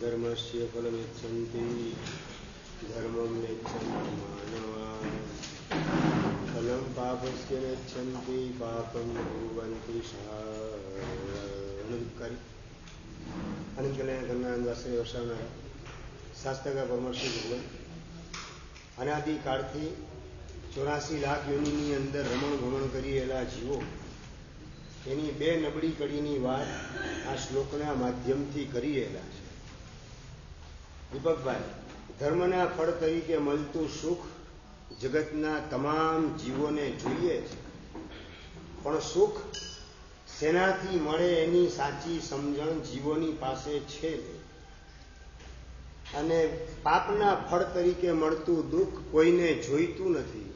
धर्मस्य फलमिच्छन्ति धर्मं नेच्छन्ति मानवाः फलं पापस्य नेच्छन्ति पापं कुर्वन्ति अनंतकारी अनंत कल्याण करना अंदाश्रय वर्षावनारा શાસ્ત્રકાર પરમર્ષિ ભગવાન અનાદિકાળથી 84 લાખ યોનિની અંદર રમણ ભમણ કરી રહેલા જીવો એની બે નબળી કડીની વાત આ શ્લોકના માધ્યમથી કરી રહેલા છે. દીપકભાઈ, ધર્મના ફળ તરીકે મળતું સુખ જગતના તમામ જીવોને જોઈએ છે, પણ સુખ શેનાથી મળે એની સાચી સમજણ જીવોની પાસે છે નહીં. અને પાપના ફળ તરીકે મળતું દુઃખ કોઈને જોઈતું નથી,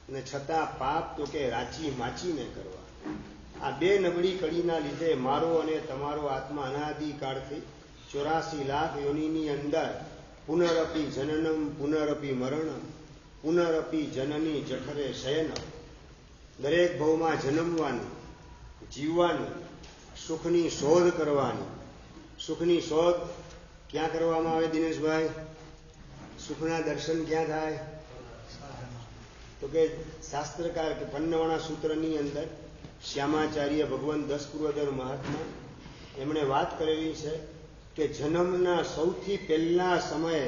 અને છતાં પાપ તો કે રાચી માચીને કરવા. આ બે નબળી કડીના લીધે મારો અને તમારો આત્મા અનાદિકાળથી 84 લાખ યોનિની અંદર પુનરપી જનનમ પુનરપી મરણમ પુનરપી જનની જઠરે શયન, દરેક ભવમાં જન્મવાનું, જીવવાનું, સુખની શોધ કરવાની. સુખની શોધ ક્યાં કરવામાં આવે દિનેશભાઈ? સુખના દર્શન ક્યાં થાય? તો કે શાસ્ત્રકાર કે 55 સૂત્રની અંદર શ્યામાચાર્ય ભગવાન 10 પૂર્વધર મહાત્મા એમણે વાત કરેલી છે કે જન્મના સૌથી પહેલા સમયે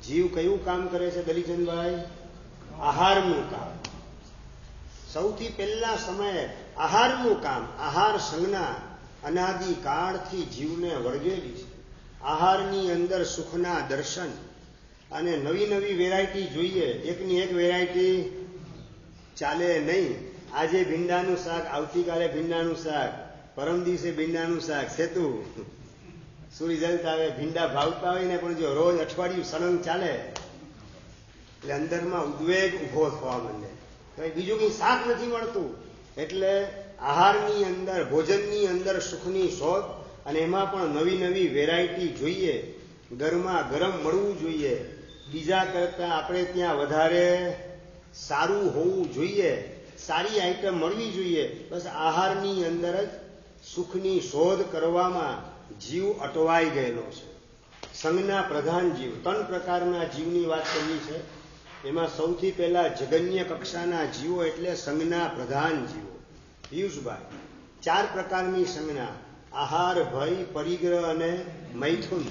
જીવ કયું કામ કરે છે દલીચંદભાઈ? આહારનું કામ. સૌથી પહેલા સમયે આહારનું કામ. આહાર સંજ્ઞા અનાદિકાળથી જીવને વળગેલી છે. આહારની અંદર સુખના દર્શન અને નવી નવી વેરાયટી જોઈએ. એકની એક વેરાયટી ચાલે નહીં. આજે ભીંડાનું શાક, આવતીકાલે ભીંડાનું શાક, પરમ દિવસે ભીંડાનું શાક. સેતું શું રિઝલ્ટ આવે? ભીંડા ભાવતા હોય ને પણ જો રોજ અઠવાડિયું સળંગ ચાલે એટલે અંદરમાં ઉદ્વેગ ઉભો થવા માંડે. બીજું કંઈ શાક નથી મળતું. એટલે આહારની અંદર, ભોજનની અંદર સુખની શોધ, અને એમાં પણ નવી નવી વેરાયટી જોઈએ. ગરમા ગરમ મળવું જોઈએ. બીજા કરતાં આપણે ત્યાં વધારે સારું હોવું જોઈએ. સારી આઈટમ મળવી જોઈએ. બસ આહારની અંદર જ સુખની શોધ કરવામાં જીવ અટવાઈ ગયેલો છે. સંજ્ઞા પ્રધાન જીવ. 3 પ્રકારના જીવની વાત કરવી છે. એમાં સૌથી પહેલા જગન્ય કક્ષાના જીવો એટલે સંજ્ઞા પ્રધાન જીવો. પિયુષભાઈ, 4 પ્રકારની સંજ્ઞા: આહાર, ભય, પરિગ્રહ અને મૈથુન.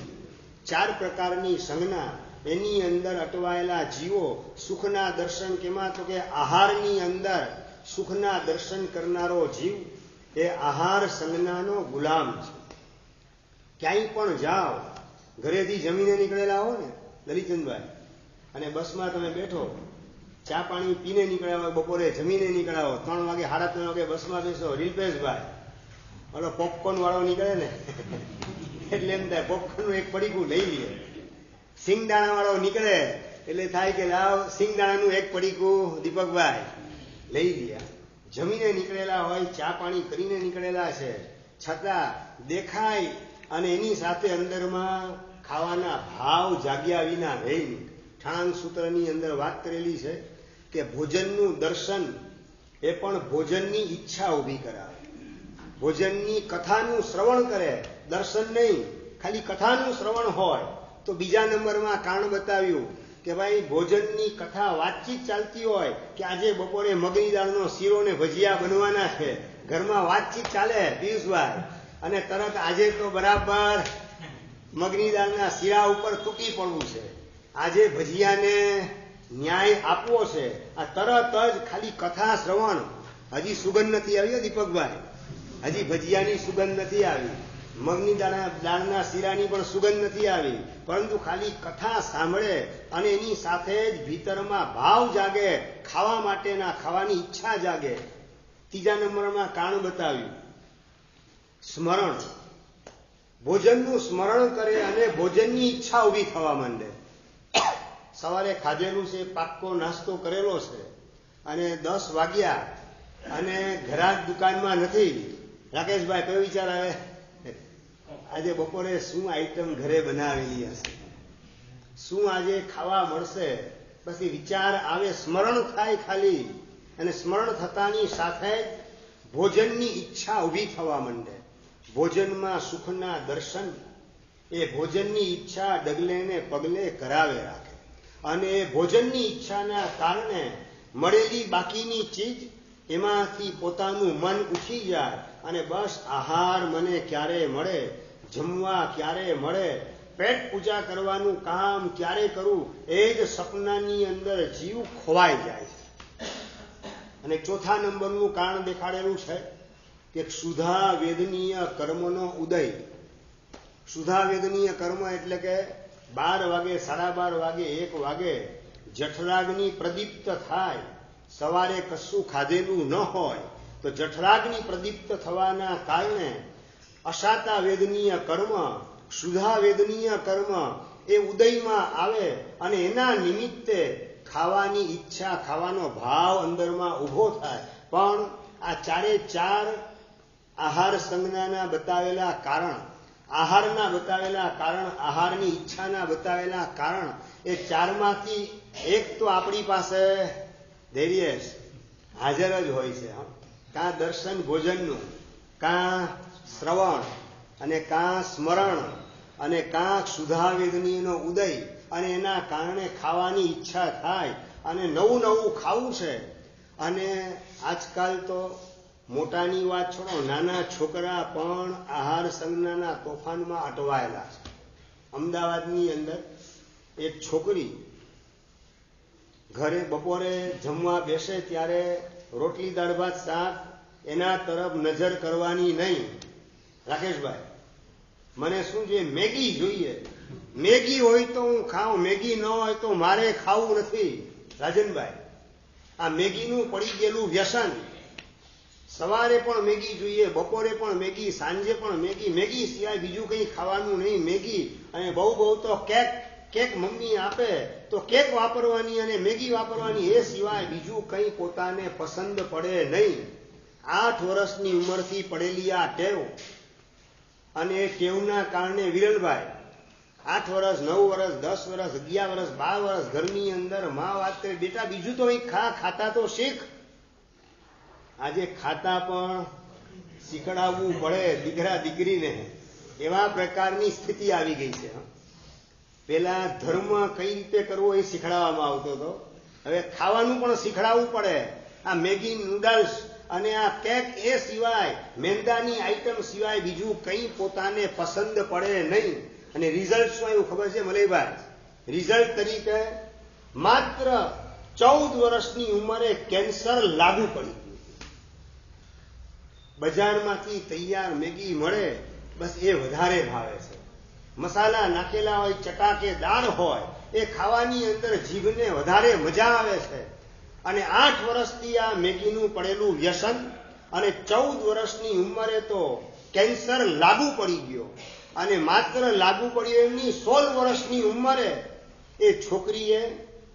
4 પ્રકારની સંજ્ઞા. એની અંદર અટવાયેલા જીવો સુખના દર્શન કેમાં? તો કે આહારની અંદર સુખના દર્શન કરનારો જીવ એ આહાર સંજ્ઞાનો ગુલામ છે. ક્યાંય પણ જાઓ, ઘરેથી જમીને નીકળેલા હો ને દલીચંદભાઈ, અને બસમાં તમે બેઠો, ચા પાણી પીને નીકળ્યા હોય, બપોરે જમીને નીકળ્યા હો, 3 વાગે 3:30 વાગે બસમાં બેસો, રીલ્પેશભાઈ ઓલો પોપકોર્ન વાળો નીકળે ને એટલે એમ થાય પોપકોર્નનું એક પડીકું લઈ લે. સિંગદાણા વાળો નીકળે એટલે થાય કે લાવ સિંગદાણાનું એક પડીકું દીપકભાઈ લઈ લે. જમીને નીકળેલા હોય, ચા પાણી કરીને નીકળેલા છે, છતાં દેખાય અને એની સાથે અંદરમાં ખાવાના ભાવ જાગ્યા વિના રહે નહીં. ઠાણાંગ સૂત્રની અંદર વાત કરેલી છે કે ભોજનનું દર્શન એ પણ ભોજનની ઈચ્છા ઊભી કરાવે. ભોજનની કથાનું શ્રવણ કરે, દર્શન નહીં. ખાલી કથાનું શ્રવણ હોય તો બીજા નંબરમાં કારણ બતાવ્યું કે ભાઈ ભોજનની કથા, વાતચીત ચાલતી હોય કે આજે બપોરે મગની દાળનો શીરો ને ભજીયા બનવાના છે, ઘરમાં વાતચીત ચાલે પિયુષભાઈ, અને તરત આજે તો બરાબર મગની દાળના શીરા ઉપર તૂટી પડવું છે, આજે ભજીયાને ન્યાય આપવો છે. આ તરત જ ખાલી કથા શ્રવણ. હજી સુગંધ નથી આવી દીપકભાઈ, હજી ભજીયાની સુગંધ નથી આવી, મગની દાળના શીરાની પણ સુગંધ નથી આવી, પરંતુ ખાલી કથા સાંભળે અને એની સાથે જ ભીતરમાં ભાવ જાગે, ખાવા માટેના, ખાવાની ઈચ્છા જાગે. ત્રીજા નંબરમાં કારણ બતાવ્યું સ્મરણ. ભોજનનું સ્મરણ કરે અને ભોજનની ઈચ્છા ઊભી થવા માંડે. સવારે ખાધેલું છે, પાક્કો નાસ્તો કરેલો છે, અને 10 વાગ્યા અને ઘરાક દુકાનમાં નથી. રાકેશભાઈ, કયો વિચાર આવે? આજે બપોરે શું આઈટમ ઘરે બનાવેલી હશે, શું આજે ખાવા મળશે? પછી વિચાર આવે, સ્મરણ થાય ખાલી, અને સ્મરણ થતાની સાથે જ ભોજનની ઈચ્છા ઊભી થવા માંડે. ભોજનમાં સુખના દર્શન એ ભોજનની ઈચ્છા ડગલે ને પગલે કરાવે રાખે, અને એ ભોજનની ઈચ્છાના કારણે મળેલી બાકીની ચીજ એમાંથી પોતાનું મન ઉઠી જાય અને બસ આહાર મને ક્યારે મળે, જમવા ક્યારે મળે, પેટ પૂજા કરવાનું કામ ક્યારે કરું, એ જ સપનાની અંદર જીવ ખોવાઈ જાય છે. અને ચોથા નંબરનું કારણ દેખાડેલું છે કે ક્ષુધા વેદનીય કર્મનો ઉદય. ક્ષુધા વેદનીય કર્મ એટલે કે 12 વાગે, 12:30 વાગે, 1 વાગે જઠરાગ્નિ પ્રદીપ્ત થાય, સવારે કશું ખાધેલું ન હોય તો જઠરાગ્નિ પ્રદીપ્ત થવાના કારણે અશાતા વેદનીય કર્મ, ક્ષુધા વેદનીય કર્મ એ ઉદયમાં આવે અને એના નિમિત્તે ખાવાની ઈચ્છા, ખાવાનો ભાવ અંદરમાં ઊભો થાય. પણ આ ચારે ચાર આહાર સંજ્ઞાના બતાવેલા કારણ, આહારના બતાવેલા કારણ, આહારની ઈચ્છાના બતાવેલા કારણ, એ ચારમાંથી એક તો આપણી પાસે ધૈર્ય હાજર જ હોય છે. કાં દર્શન ભોજનનું, કાં શ્રવણ, અને કાં સ્મરણ, અને કાં ક્ષુધા વેદનીયનો ઉદય, અને એના કારણે ખાવાની ઈચ્છા થાય અને નવું નવું ખાવું છે. અને આજકાલ તો મોટાની વાત છોડો, નાના છોકરા પણ આહાર સંજ્ઞાના તોફાનમાં અટવાયેલા છે. અમદાવાદની અંદર એક છોકરી ઘરે બપોરે જમવા બેસે ત્યારે રોટલી દાળ ભાત શાક એના તરફ નજર કરવાની નહીં. રાકેશભાઈ, મને શું છે, મેગી જોઈએ, મેગી હોય તો હું ખાઉં, મેગી ન હોય તો મારે ખાવું નથી. રાજનભાઈ, આ મેગીનું પડી ગયેલું વ્યસન, સવારે પણ મેગી જોઈએ, બપોરે પણ મેગી, સાંજે પણ મેગી, મેગી સિવાય બીજું કંઈ ખાવાનું નહીં, મેગી. અને બહુ તો કેક મમ્મી આપે તો કેક વાપરવાની અને મેગી વાપરવાની, એ સિવાય બીજું કંઈ પોતાને પસંદ પડે નહીં. 8 વર્ષની ઉંમરથી પડેલી આ ટેવ, અને એ ટેવના કારણે વિરલભાઈ 8 વર્ષ, 9 વર્ષ, 10 વર્ષ, 11 વર્ષ, 12 વર્ષ ઘરની અંદર મા વાત કરે, બેટા બીજું તો કંઈક ખાતા તો શીખ. આજે ખાતા પણ શીખડાવવું પડે દીકરા દીકરીને, એવા પ્રકારની સ્થિતિ આવી ગઈ છે. પેલા ધર્મ કઈ રીતે કરવો એ શીખડાવવામાં આવતો હતો, હવે ખાવાનું પણ શીખડાવવું પડે. આ મેગી નૂડલ્સ અને આ કેક, એ સિવાય મેંદાની આઈટમ સિવાય બીજું કંઈ પોતાને પસંદ પડે નહીં. અને રિઝલ્ટ શું આવ્યું ખબર છે મલયભાઈ? રિઝલ્ટ તરીકે માત્ર 14 વર્ષની ઉંમરે કેન્સર લાગુ પડી ગયું. બજારમાંથી તૈયાર મેગી મળે, બસ એ વધારે ભાવે છે. મસાલા નાખેલા હોય, ચટાકેદાર હોય, એ ખાવાની અંદર જીભને વધારે મજા આવે છે. અને 8 વર્ષથી આ મેગીનું પડેલું વ્યસન, અને 14 વર્ષની ઉંમરે તો કેન્સર લાગુ પડી ગયો. અને માત્ર લાગુ પડ્યો એમની 16 વર્ષની ઉંમરે એ છોકરીએ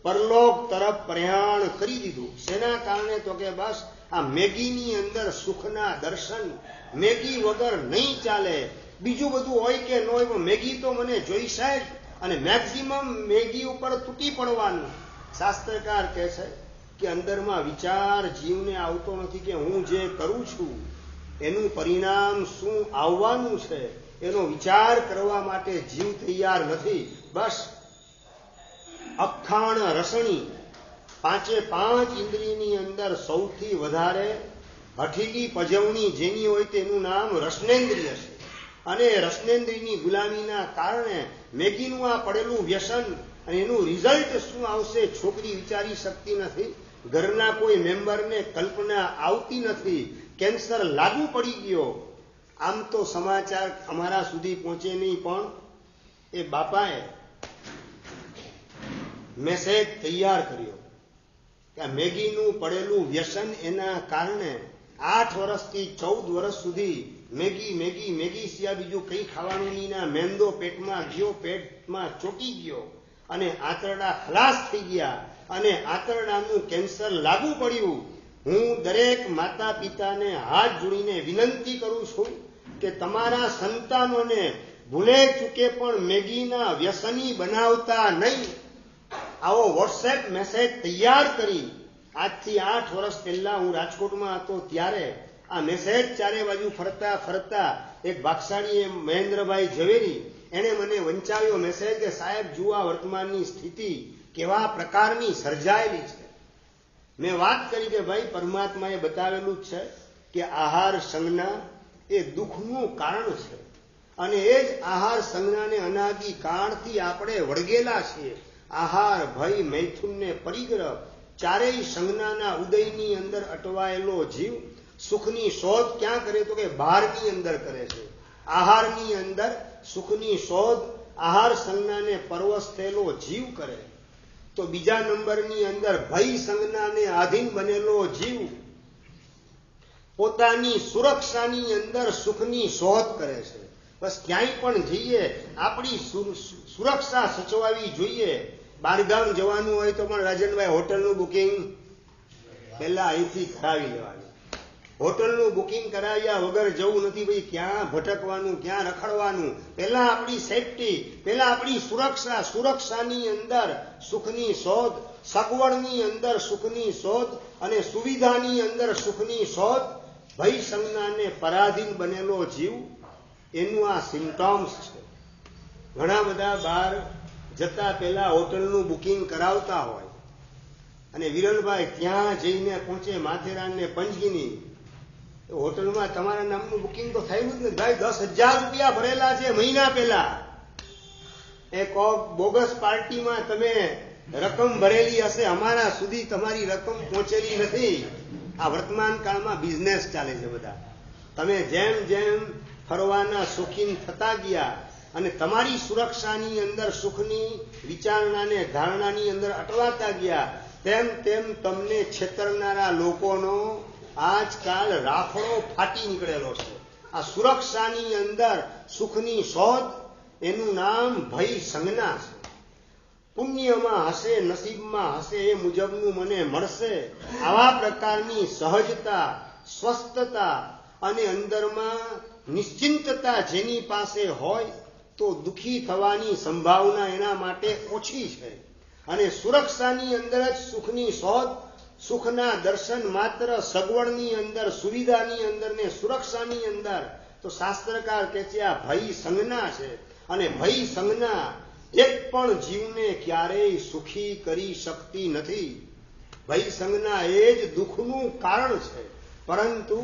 પરલોક તરફ પ્રયાણ કરી દીધું. શેના કારણે? તો કે બસ આ મેગીની અંદર સુખના દર્શન, મેગી વગર નહીં ચાલે. બીજું બધું હોય કે ન હોય, પણ મેગી તો મને જોઈશે જ. અને મેક્સિમમ મેગી ઉપર તૂટી પડવાનું. શાસ્ત્રકાર કહે છે કે અંદરમાં વિચાર જીવને આવતો નથી કે હું જે કરું છું એનું પરિણામ શું આવવાનું છે, એનો વિચાર કરવા માટે જીવ તૈયાર નથી. બસ અખાણ રસણી, 5 ઇન્દ્રિયની અંદર સૌથી વધારે હઠીલી પજવણી જેની હોય તેનું નામ રસનેન્દ્રિય છે. અને રસનેન્દ્રિયની ગુલામીના કારણે મેગીનું આ પડેલું વ્યસન, અને એનું રિઝલ્ટ શું આવશે છોકરી વિચારી શકતી નથી. ઘરના કોઈ મેમ્બરને કલ્પના આવતી નથી. કેન્સર લાગુ પડી ગયો. આમ તો સમાચાર અમારા સુધી પહોંચે નહીં, પણ એ બાપાએ મેસેજ તૈયાર કર્યો કે આ મેગીનું પડેલું વ્યસન, એના કારણે 8 વર્ષથી 14 વર્ષ સુધી મેગી સિવાય બીજું કંઈ ખાવાનું નહીં. મેંદો પેટમાં ગયો, પેટમાં ચોટી ગયો, અને આંતરડા ખલાસ થઈ ગયા, અને આંતરડાનું કેન્સર લાગુ પડ્યું. હું દરેક માતા પિતાને હાથ જોડીને વિનંતી કરું છું કે તમારા સંતાનોને ભૂલે ચૂકે પણ મેગીના વ્યસની બનાવતા નહીં. આવો વોટ્સએપ મેસેજ તૈયાર કરી. આજથી 8 વર્ષ પહેલા હું રાજકોટમાં હતો ત્યારે આ મેસેજ ચારે બાજુ ફરતા એક ભાગશાળી મહેન્દ્રભાઈ ઝવેરી એણે મને વંચાવ્યો મેસેજ કે સાહેબ જુઓ આ વર્તમાનની સ્થિતિ કેવા પ્રકારની સર્જાયેલી છે. મેં વાત કરી કે ભાઈ પરમાત્માએ બતાવેલું જ છે કે આહાર સંજ્ઞા એ દુઃખનું કારણ છે અને એ જ આહાર સંજ્ઞાને અનાદિ કાળથી આપણે વળગેલા છીએ. આહાર ભય મૈથુનને પરિગ્રહ ચારેય સંજ્ઞાના ઉદયની અંદર અટવાયેલો જીવ સુખની શોધ ક્યાં કરે તો કે બહારની અંદર કરે છે. આહારની અંદર સુખની શોધ આહાર સંજ્ઞાને પરવશ થયેલો જીવ કરે. તો બીજા નંબરની અંદર ભય સંજ્ઞાને આધીન બનેલો જીવ પોતાની સુરક્ષાની અંદર સુખની શોધ કરે છે. બસ ક્યાંય પણ જઈએ આપણી સુરક્ષા સચવાવી જોઈએ. બહારગામ જવાનું હોય તો પણ રાજનભાઈ હોટલનું બુકિંગ પહેલા અહીંથી કરાવી લેવાનું. હોટલનું બુકિંગ કરાવ્યા વગર જવું નથી. ભાઈ ક્યાં ભટકવાનું, ક્યાં રખડવાનું. પહેલા આપણી સેફટી, પહેલા આપણી સુરક્ષા. સુરક્ષાની અંદર સુખની શોધ, સગવડની અંદર સુખની શોધ અને સુવિધાની અંદર સુખની શોધ. ભય સંજ્ઞાને પરાધીન બનેલો જીવ એનું આ સિમ્ટોમ્સ છે. ઘણા બધા બહાર જતા પહેલા હોટલનું બુકિંગ કરાવતા હોય અને વિરલભાઈ ત્યાં જઈને પહોંચે માથેરાન ને પંચગીની હોટલમાં તમારા નામનું બુકિંગ તો થયું જ નથી. ભાઈ 10,000 રૂપિયા ભરેલા છે મહિના પહેલા. એ કોક બોગસ પાર્ટીમાં તમે રકમ ભરેલી હશે, અમારા સુધી તમારી રકમ પહોંચેલી નથી. આ વર્તમાન કાળમાં બિઝનેસ ચાલે છે બધા. તમે જેમ જેમ ફરવાના શોખીન થતા ગયા અને તમારી સુરક્ષાની અંદર સુખની વિચારણાને ધારણાની અંદર અટવાતા ગયા તેમ તેમ તમને છેતરનારા લોકોનો આજકાલ રાફડો ફાટી નીકળેલો છે. આ સુરક્ષાની અંદર સુખની શોધ એનું નામ ભય સંજ્ઞા છે. પુણ્યમાં હશે, નસીબમાં હશે એ મુજબનું મને મળશે. આવા પ્રકારની સહજતા, સ્વસ્થતા અને અંદરમાં નિશ્ચિંતતા જેની પાસે હોય તો દુઃખી થવાની સંભાવના એના માટે ઓછી છે. અને સુરક્ષાની અંદર જ સુખની શોધ, સુખના દર્શન માત્ર સગવડની અંદર, સુવિધાની અંદર ને સુરક્ષાની અંદર. તો શાસ્ત્રકાર કહે છે આ ભય સંજ્ઞા છે. અને ભય સંજ્ઞા એક પણ જીવને ક્યારેય સુખી કરી શકતી નથી. ભય સંજ્ઞા એ જ દુઃખનું કારણ છે. પરંતુ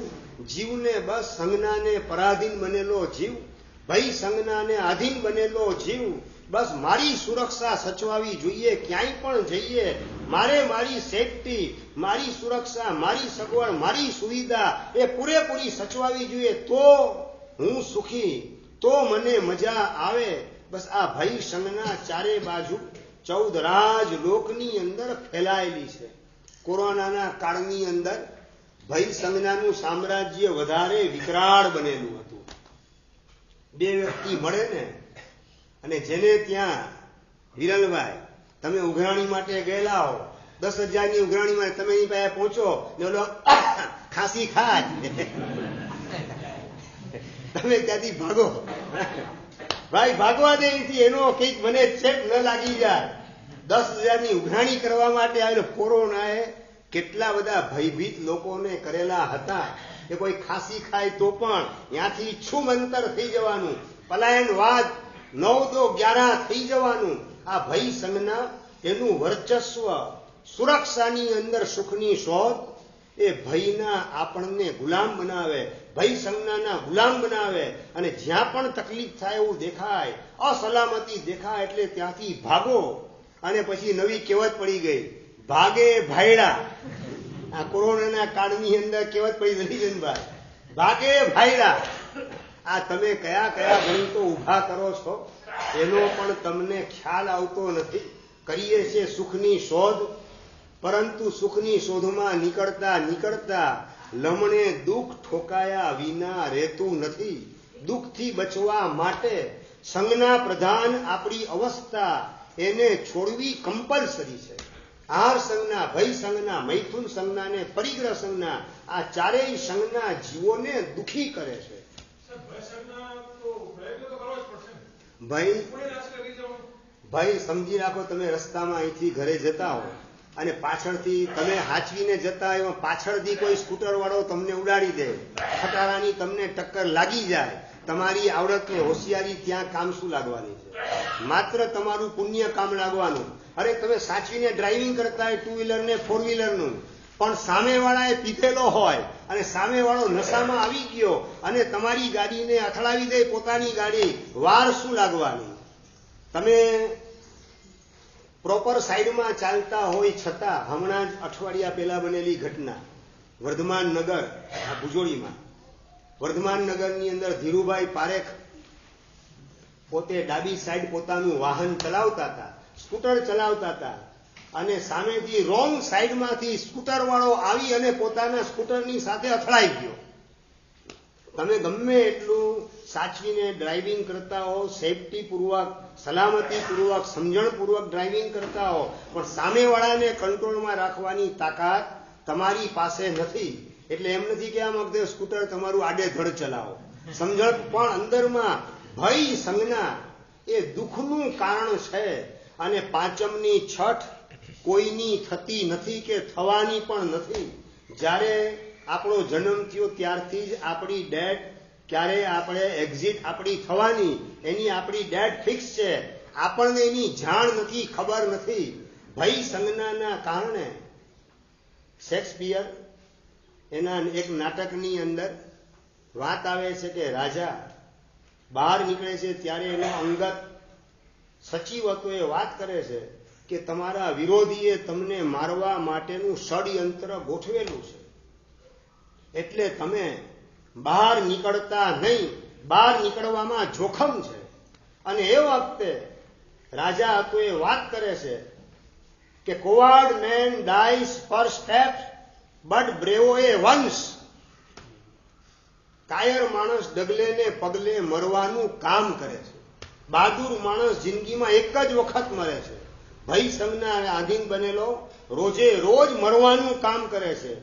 જીવને બસ સંજ્ઞાને પરાધીન બનેલો જીવ, ભય સંજ્ઞાને આધીન બનેલો જીવ બસ મારી સુરક્ષા સચવાવી જોઈએ. ક્યાંય પણ જઈએ મારે મારી સેફટી, મારી સુરક્ષા, મારી સગવડ, મારી સુવિધા એ પૂરેપૂરી સચવાવી જોઈએ. તો હું સુખી, તો મને મજા આવે. બસ આ ભય સંજ્ઞા ચારે બાજુ 14 રાજ લોકની અંદર ફેલાયેલી છે. કોરોનાના કાળની અંદર ભય સંજ્ઞાનું સામ્રાજ્ય વધારે વિકરાળ બનેલું હતું. બે વ્યક્તિ મળે ને અને જેને ત્યાં વિરલભાઈ તમે ઉઘરાણી માટે ગયેલા હો, 10,000ની ઉઘરાણીમાં તમે એની પાસે પહોંચો ને ઓલો ખાંસી ખાય તમે ત્યાંથી ભાગો. ભાઈ ભાગવા દે અહીંથી, એનો કંઈક મને ચેપ ન લાગી જાય. 10,000ની ઉઘરાણી કરવા માટે આવેલો કોરોનાએ કેટલા બધા ભયભીત લોકોને કરેલા હતા કે કોઈ ખાંસી ખાય તો પણ ત્યાંથી છુમંતર થઈ જવાનું, પલાયનવાદ 9-11 થઈ જવાનું. આ ભય સંજ્ઞા એનું વર્ચસ્વ, સુરક્ષાની અંદર સુખની શોધ એ ભયના આપણને ગુલામ બનાવે, ભય સંજ્ઞાના ગુલામ બનાવે. અને જ્યાં પણ તકલીફ થાય એવું દેખાય, અસલામતી દેખાય એટલે ત્યાંથી ભાગો. અને પછી નવી કહેવત પડી ગઈ, ભાગે ભાયડા. આ કોરોનાના કાળની અંદર કહેવત પડી દલીજનભાઈ, ભાગે ભાયડા. આ તમે કયા કયા ગણિતો ઉભા કરો છો એનો પણ તમને ખ્યાલ આવતો નથી. કરીએ છીએ સુખની શોધ, પરંતુ સુખની શોધમાં નીકળતા નીકળતા લમણે દુઃખ ઠોકાયા વિના રહેતું નથી. દુઃખથી બચવા માટે સંજ્ઞા પ્રધાન આપણી અવસ્થા એને છોડવી કમ્પલસરી છે. આહાર સંજ્ઞા, ભય સંજ્ઞા, મૈથુન સંજ્ઞા ને પરિગ્રહ સંજ્ઞા, આ ચારેય સંજ્ઞા જીવોને દુઃખી કરે છે. ભય સમજી રાખો, તમે રસ્તામાં અહીંથી ઘરે જતા હો અને પાછળથી તમે હાચવીને જતા એમાં પાછળથી કોઈ સ્કૂટર વાળો તમને ઉડાડી દે, ખટારાની તમને ટક્કર લાગી જાય, તમારી આવડત ને હોશિયારી ત્યાં કામ શું લાગવાની છે? માત્ર તમારું પુણ્ય કામ લાગવાનું. અરે તમે સાચવીને ડ્રાઇવિંગ કરતા હોય ટુ વ્હીલર ને ફોર વ્હીલરનું, પણ સામેવાળાએ પીધેલો હોય અને સામેવાળો નશામાં આવી ગયો અને તમારી ગાડીને અથડાવી દે પોતાની ગાડી, વાર શું લાગવાની? તમે પ્રોપર સાઈડમાં ચાલતા હોય છતાં, હમણાં જ અઠવાડિયા પહેલા બનેલી ઘટના વર્ધમાન નગર ભુજોડીમાં, વર્ધમાન નગરની અંદર ધીરુભાઈ પારેખ પોતે ડાબી સાઈડ પોતાનું વાહન ચલાવતા હતા, સ્કૂટર ચલાવતા હતા, અને સામેથી રોંગ સાઈડમાંથી સ્કૂટર વાળો આવી અને પોતાના સ્કૂટરની સાથે અથડાઈ ગયો. તમે ગમે એટલું સાચવીને ડ્રાઇવિંગ કરતા હો, સેફટી પૂર્વક, સલામતી પૂર્વક, સમજણ પૂર્વક ડ્રાઇવિંગ કરતા હો, પણ સામેવાળાને કંટ્રોલમાં રાખવાની તાકાત તમારી પાસે નથી. એટલે એમ નથી કે આમ વખતે સ્કૂટર તમારું આડેધડ ચલાવો. સમજણ પણ અંદરમાં ભય સંજ્ઞા એ દુઃખનું કારણ છે. અને પાંચમની છઠ કોઈની થતી નથી કે થવાની પણ નથી. જ્યારે આપણો જન્મ થયો ત્યારથી જ આપણી ડેટ, ક્યારે આપણે એક્ઝિટ આપણી થવાની, એની આપણી ડેટ ફિક્સ છે. આપણને એની જાણ નથી, ખબર નથી. ભય સંજ્ઞાના કારણે શેક્સપિયર એના એક નાટકની અંદર વાત આવે છે કે રાજા બહાર નીકળે છે ત્યારે એનો અંગત સચિવ હતો એ વાત કરે છે કે તમારા વિરોધીએ તમને મારવા માટેનું ષડયંત્ર ગોઠવેલું છે, એટલે તમે બહાર નીકળતા નહીં, બહાર નીકળવામાં જોખમ છે. અને એ વખતે રાજા હતો એ વાત કરે છે કે coward man dies per step but brave a once. કાયર માણસ ડગલે ને પગલે મરવાનું કામ કરે છે, બહાદુર માણસ જિંદગીમાં એક જ વખત મરે છે. ભય સંજ્ઞા આધીન બનેલો રોજે રોજ મરવાનું કામ કરે છે.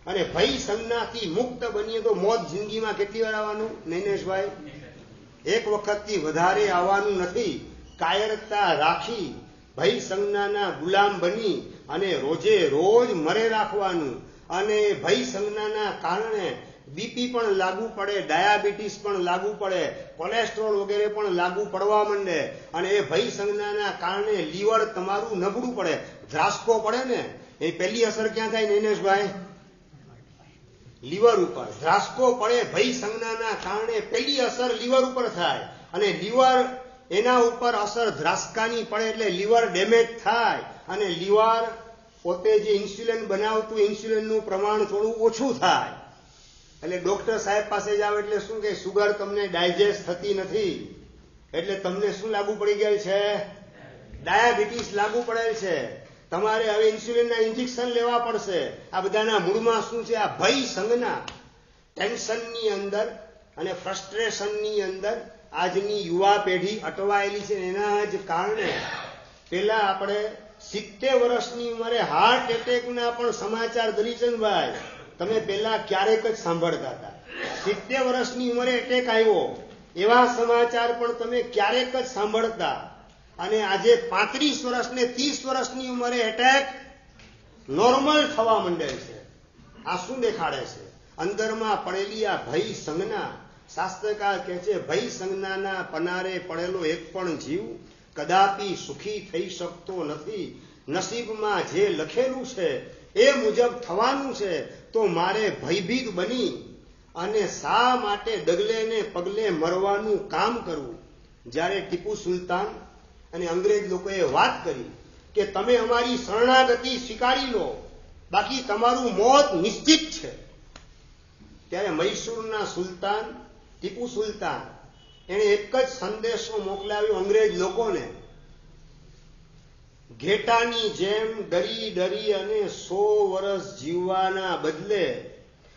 અને ભય સંજ્ઞાથી મુક્ત બનીએ તો મોત જિંદગીમાં કેટલી વાર આવવાનું નૈનેશભાઈ? એક વખતથી વધારે આવવાનું નથી. કાયરતા રાખી ભય સંજ્ઞાના ગુલામ બની અને રોજે રોજ મરે રાખવાનું. અને ભય સંજ્ઞાના કારણે બીપી પણ લાગુ પડે, ડાયાબિટીસ પણ લાગુ પડે, કોલેસ્ટ્રોલ વગેરે પણ લાગુ પડવા માંડે. અને એ ભય સંજ્ઞાના કારણે લીવર તમારું નબળું પડે, ધ્રાસકો પડે ને, એ પહેલી અસર ક્યાં થાય નૈનેશભાઈ? લીવર ઉપર ધ્રાસકો પડે. ભય સંજ્ઞાના કારણે પહેલી અસર લીવર ઉપર થાય. અને લીવર એના ઉપર અસર ધ્રાસકાની પડે એટલે લીવર ડેમેજ થાય. અને લીવર પોતે જે ઇન્સ્યુલિન બનાવતું ઇન્સ્યુલિનનું પ્રમાણ થોડું ઓછું થાય. એટલે ડોક્ટર સાહેબ પાસે જાવ એટલે શું કે સુગર તમને ડાયજેસ્ટ થતી નથી, એટલે તમને શું લાગુ પડી ગયેલ છે? ડાયાબિટીસ લાગુ પડેલ છે. તમારે હવે ઇન્સ્યુલિનના ઇન્જેક્શન લેવા પડશે. આ બધાના મૂળમાં શું છે? આ ભય સંજ્ઞા. ટેન્શનની અંદર અને ફ્રસ્ટ્રેશનની અંદર આજની યુવા પેઢી અટવાયેલી છે. એના જ કારણે પેલા આપણે 70 વર્ષની ઉંમરે હાર્ટ એટેકના પણ સમાચાર, દલીચંદભાઈ તમે પેલા ક્યારેક જ સાંભળતા હતા. 70 વર્ષની ઉંમરે એટેક આવ્યો એવા સમાચાર પણ તમે ક્યારેક જ સાંભળતા. અને આજે 35 વર્ષ ને 30 વર્ષની ઉંમરે એટેક નોર્મલ થવા માંડેલ છે. આ શું દેખાડે છે? અંદરમાં પડેલી આ ભય સંજ્ઞા. શાસ્ત્રકાર કહે છે ભય સંજ્ઞાના પનારે પડેલો એક પણ જીવ કદાપી સુખી થઈ શકતો નથી. નસીબમાં જે લખેલું છે એ મુજબ થવાનું છે, તો મારે ભયભીત બની અને શા માટે ડગલે ને પગલે મરવાનું કામ કરવું? જ્યારે ટીપુ સુલતાન અને અંગ્રેજ લોકોએ વાત કરી કે તમે અમારી શરણાગતિ સ્વીકારી લો, બાકી તમારું મોત નિશ્ચિત છે, ત્યારે મૈસૂરના સુલતાન ટીપુ સુલતાન એને એક જ સંદેશો મોકલાવ્યો અંગ્રેજ લોકોને, ઘેટાની જેમ ડરી ડરી અને 100 વર્ષ જીવવાના બદલે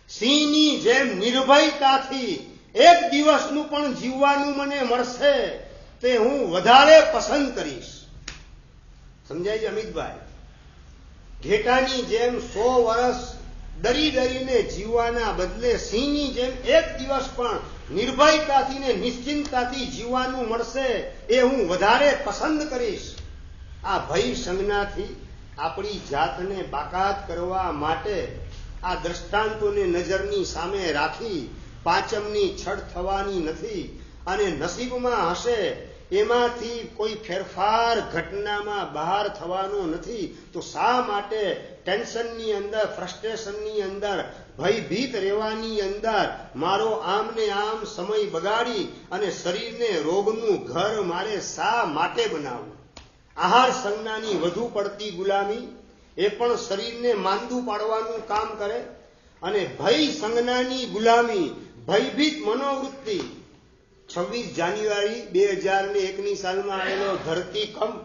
સિંહની જેમ નિર્ભયતાથી એક દિવસનું પણ જીવવાનું મને મળશે તે હું વધારે પસંદ કરીશ. સમજાય છે અમિતભાઈ? ઘેટાની જેમ 100 વર્ષ ડરી ડરીને જીવવાના બદલે સિંહની જેમ એક દિવસ પણ નિર્ભયતાથી ને નિશ્ચિંતતાથી જીવવાનું મળશે એ હું વધારે પસંદ કરીશ. આ ભય સંજ્ઞાથી આપણી જાતને બાકાત કરવા માટે આ દ્રષ્ટાંતોને નજરની સામે રાખી પાંચમની છઠ થવાની નથી. અને નસીબમાં હશે એમાંથી કોઈ ફેરફાર ઘટનામાં બહાર થવાનો નથી, તો શા માટે ટેન્શનની અંદર, ફ્રસ્ટ્રેશનની અંદર, ભયભીત રહેવાની અંદર મારો આમ ને આમ સમય બગાડી અને શરીરને રોગનું ઘર મારે શા માટે બનાવવું? આહાર સંજ્ઞાની વધુ પડતી ગુલામી એ પણ શરીરને માંદું પાડવાનું કામ કરે, અને ભય સંજ્ઞાની ગુલામી, ભયભીત મનોવૃત્તિ. 26 જાન્યુઆરી 2001ની સાલમાં આવેલો ધરતીકંપ,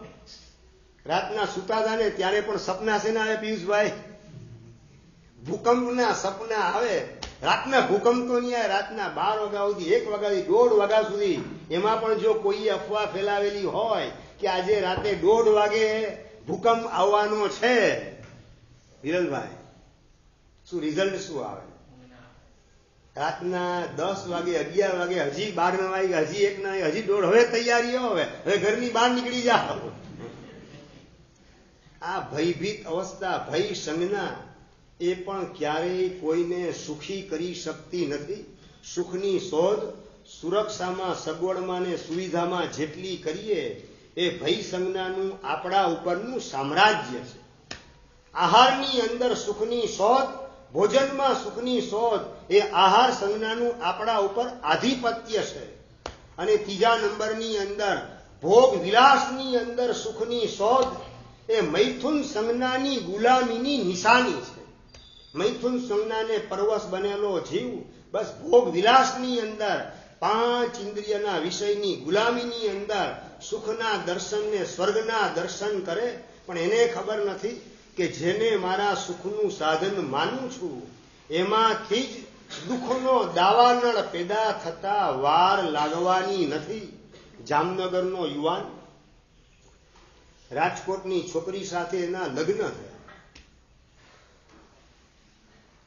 રાતના સુતા હતા ને ત્યારે પણ સપના શેના આવે પિયુષભાઈ? ભૂકંપના સપના આવે. રાતના ભૂકંપ તો નહીં આવે, રાતના 12 વાગ્યા સુધી, 1 વાગ્યા સુધી, 1:30 વાગ્યા સુધી. એમાં પણ જો કોઈ અફવા ફેલાવેલી હોય કે આજે રાતે 1:30 વાગે ભૂકંપ આવવાનો છે, વિરલભાઈ, શું રિઝલ્ટ શું આવે? રાતના 10 વાગે, 11 વાગે, હજી 12 ના વાગે, હજી 1 ના વાગે, હજી 1:30, હવે તૈયારીઓ, હવે ઘરની બહાર નીકળી જાઓ. આ ભયભીત અવસ્થા, ભય સંજ્ઞા એ પણ ક્યારેય કોઈને સુખી કરી શકતી નથી. સુખની શોધ સુરક્ષામાં, સગવડમાં ને સુવિધામાં જેટલી કરીએ એ ભય સંજ્ઞાનું આપણા ઉપરનું સામ્રાજ્ય છે. આહારની અંદર સુખની શોધ, ભોજનમાં સુખની શોધ એ આહાર સંજ્ઞાનું આપણા ઉપર આધિપત્ય છે. અને ત્રીજા નંબરની અંદર ભોગ વિલાસની અંદર સુખની શોધ એ મૈથુન સંજ્ઞાની ગુલામીની નિશાની છે. મૈથુન સંજ્ઞાને પરવશ બનેલો જીવ બસ ભોગ વિલાસની અંદર, 5 ઇન્દ્રિયના વિષયની ગુલામીની અંદર સુખના દર્શન ને સ્વર્ગના દર્શન કરે, પણ એને ખબર નથી કે જેને મારા સુખનું સાધન માનું છું એમાંથી જ દુઃખનો દાવાનળ પેદા થતા વાર લાગવાની નથી. જામનગરનો યુવાન રાજકોટની છોકરી સાથે એના લગ્ન થયા.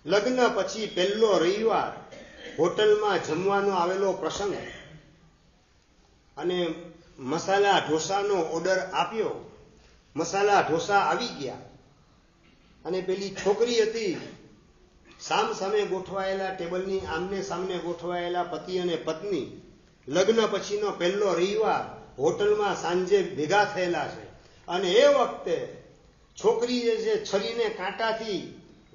લગ્ન પછી પહેલો રવિવાર હોટલમાં જમવાનો આવેલો પ્રસંગ, અને મસાલા ઢોસાનો ઓર્ડર આપ્યો. મસાલા ઢોસા આવી ગયા, અને પેલી છોકરી હતી, સામ સામે ગોઠવાયેલા ટેબલની આમને સામને ગોઠવાયેલા પતિ અને પત્ની. લગ્ન પછીનો પહેલો રવિવાર હોટલમાં સાંજે ભેગા થયેલા છે, અને એ વખતે છોકરી જે છે છરીને કાંટાથી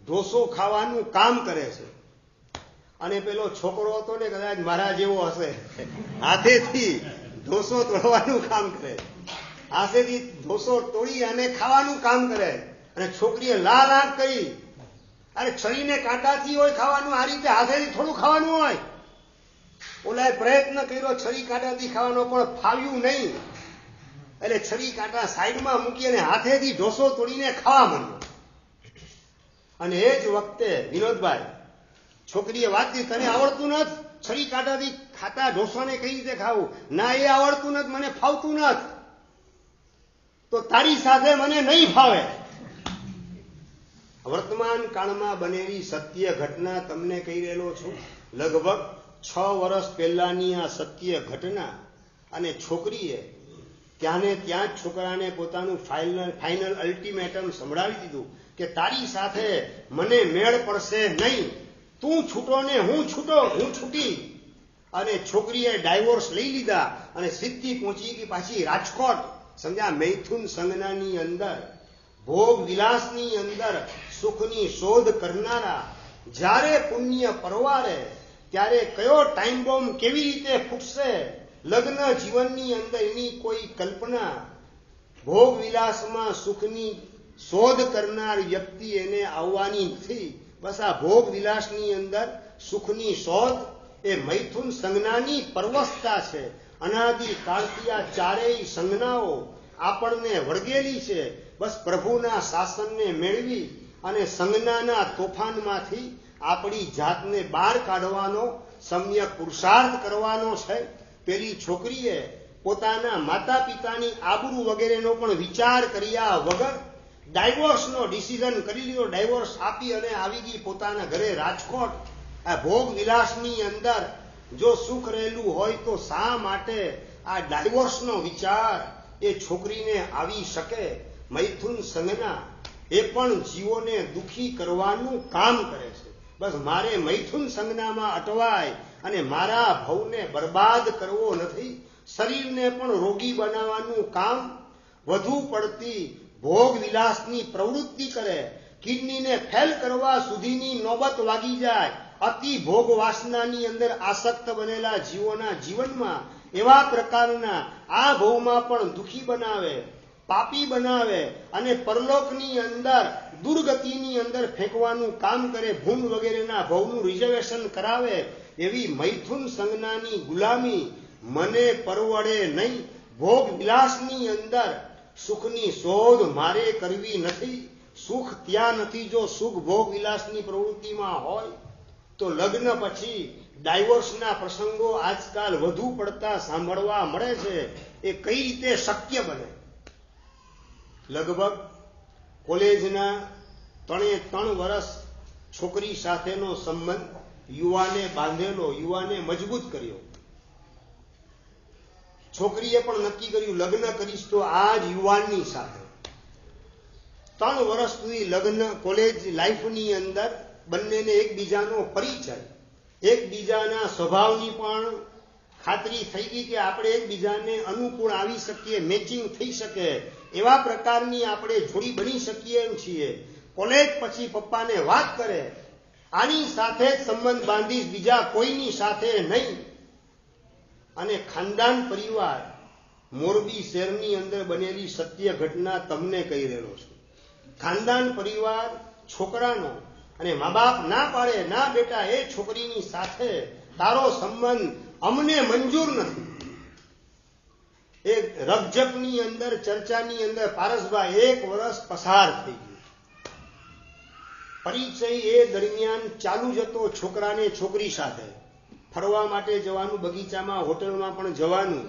ઢોસો ખાવાનું કામ કરે છે, અને પેલો છોકરો હતો ને કદાચ મારા જેવો હશે, હાથેથી ઢોસો તોડવાનું કામ કરે, હાથેથી ઢોસો તોડી અને ખાવાનું કામ કરે. અને છોકરીએ લાલ આંખ કરી, અરે છરીને કાંટાથી હોય ખાવાનું, આ રીતે હાથેથી થોડું ખાવાનું હોય. ઓલાએ પ્રયત્ન કર્યો છરી કાંટાથી ખાવાનો, પણ ફાવ્યું નહીં. એટલે છરી કાંટા સાઈડમાં મૂકી અને હાથેથી ઢોસો તોડીને ખાવા માંડ્યો. અને એ જ વખતે વિનોદભાઈ, છોકરીએ વાત કરી, તને આવડતું નથી છરી કાંટાથી ખાતા ઢોસાને કઈ રીતે ખાવું? ના, એ આવડતું નથી, મને ફાવતું નથી, તો તારી સાથે મને નહીં ફાવે. વર્તમાન કાળમાં બનેલી સત્ય ઘટના તમને કહી રહેલો છું. લગભગ 6 વર્ષ પહેલાની આ સત્ય ઘટના. અને છોકરીએ ત્યાંને ત્યાં જ છોકરાને પોતાનું ફાઇનલ અલ્ટિમેટમ સંભળાવી દીધું કે તારી સાથે મને મેળ પડશે નહીં, તું છૂટો ને હું છૂટો, હું છૂટી. અને છોકરીએ ડાયવોર્સ લઈ લીધા અને સીધી પહોંચી ગઈ પાછી રાજકોટ. સમજ્યા? મૈથુન સંજ્ઞાની અંદર, ભોગ વિલાસની અંદર સુખની શોધ કરનારા જ્યારે પુણ્ય પરવારે ત્યારે કયો ટાઈમ બોમ્બ કેવી રીતે ફૂટશે લગ્ન જીવનની અંદર એની કોઈ કલ્પના. ભોગ વિલાસમાં સુખની શોધ કરનાર વ્યક્તિ એને આવવાની નથી. બસ આ ભોગ વિલાસની અંદર સુખની શોધ એ મૈથુન સંજ્ઞાની પરવશતા છે. અનાદિ કાળથી આ ચારેય સંજ્ઞાઓ આપણને વળગેલી છે. બસ પ્રભુના શાસનને મેળવી અને સંજ્ઞાના તોફાનમાંથી આપણી જાતને બહાર કાઢવાનો સમ્યક પુરુષાર્થ કરવાનો છે. પેલી છોકરીએ પોતાના માતા પિતાની આબરૂ વગેરેનો પણ વિચાર કર્યા વગર ડાયવોર્સનો ડિસિઝન કરી લીધો. ડાયવોર્સ આપી અને આવી ગઈ પોતાના ઘરે રાજકોટ. આ ભોગ વિલાસની અંદર જો સુખ રહેલું હોય તો શા માટે આ ડાયવોર્સનો વિચાર એ છોકરીને આવી શકે? મૈથુન સંજ્ઞા એ પણ જીવોને દુઃખી કરવાનું કામ કરે છે. બસ મારે મૈથુન સંજ્ઞામાં અટવાય અને મારા ભવને બરબાદ કરવો નથી. શરીરને પણ રોગી બનાવવાનું કામ વધુ પડતી ભોગ વિલાસની પ્રવૃત્તિ કરે, કિડનીને ફેલ કરવા સુધીની નોબત વાગી જાય. અતિ ભોગ વાસનાની અંદર આસક્ત બનેલા જીવોના જીવનમાં એવા પ્રકારના આ ભવમાં પણ દુઃખી બનાવે, પાપી બનાવે અને પરલોકની અંદર દુર્ગતિની અંદર ફેંકવાનું કામ કરે, ભૂન વગેરેના ભવનું રિઝર્વેશન કરાવે. એવી મૈથુન સંજ્ઞાની ગુલામી મને પરવડે નહીં. ભોગ વિલાસની અંદર સુખની શોધ મારે કરવી નથી. સુખ ત્યાં નથી. જો સુખ ભોગ વિલાસની પ્રવૃત્તિમાં હોય તો લગ્ન પછી ડાયવોર્સના પ્રસંગો આજકાલ વધુ પડતા સાંભળવા મળે છે. એ કઈ રીતે શક્ય બને? લગભગ કોલેજના 3 વર્ષ છોકરી સાથેનો સંબંધ યુવાને બાંધેલો, યુવાને મજબૂત કર્યો. છોકરીએ પણ નક્કી કર્યું લગ્ન કરીશ તો આ જ યુવાનની સાથે. 3 વર્ષ સુધી લગ્ન કોલેજ લાઈફની અંદર બંનેને એકબીજાનો પરિચય, એકબીજાના સ્વભાવની પણ ખાતરી થઈ ગઈ કે આપણે એકબીજાને અનુકૂળ આવી શકીએ, મેચિંગ થઈ શકે, એવા પ્રકારની આપણે જોડી બની શકીએ એમ છીએ. કોલેજ પછી પપ્પાને વાત કરે આની સાથે જ સંબંધ બાંધીશ, બીજા કોઈની સાથે નહીં. અને ખાનદાન પરિવાર, મોરબી શહેરની અંદર બનેલી સત્ય ઘટના તમને કહી રહેલો છું. ખાનદાન પરિવાર છોકરાનો, અને મા બાપ ના પાડે, ના બેટા એ છોકરીની સાથે તારો સંબંધ અમને મંજૂર નથી. એ રકઝકની અંદર, ચર્ચાની અંદર પારસભાઈ 1 વર્ષ પસાર થઈ ગયું. પરિચય એ દરમિયાન ચાલુ જ હતો. છોકરાને છોકરી સાથે ફરવા માટે જવાનું, બગીચામાં, હોટલમાં પણ જવાનું,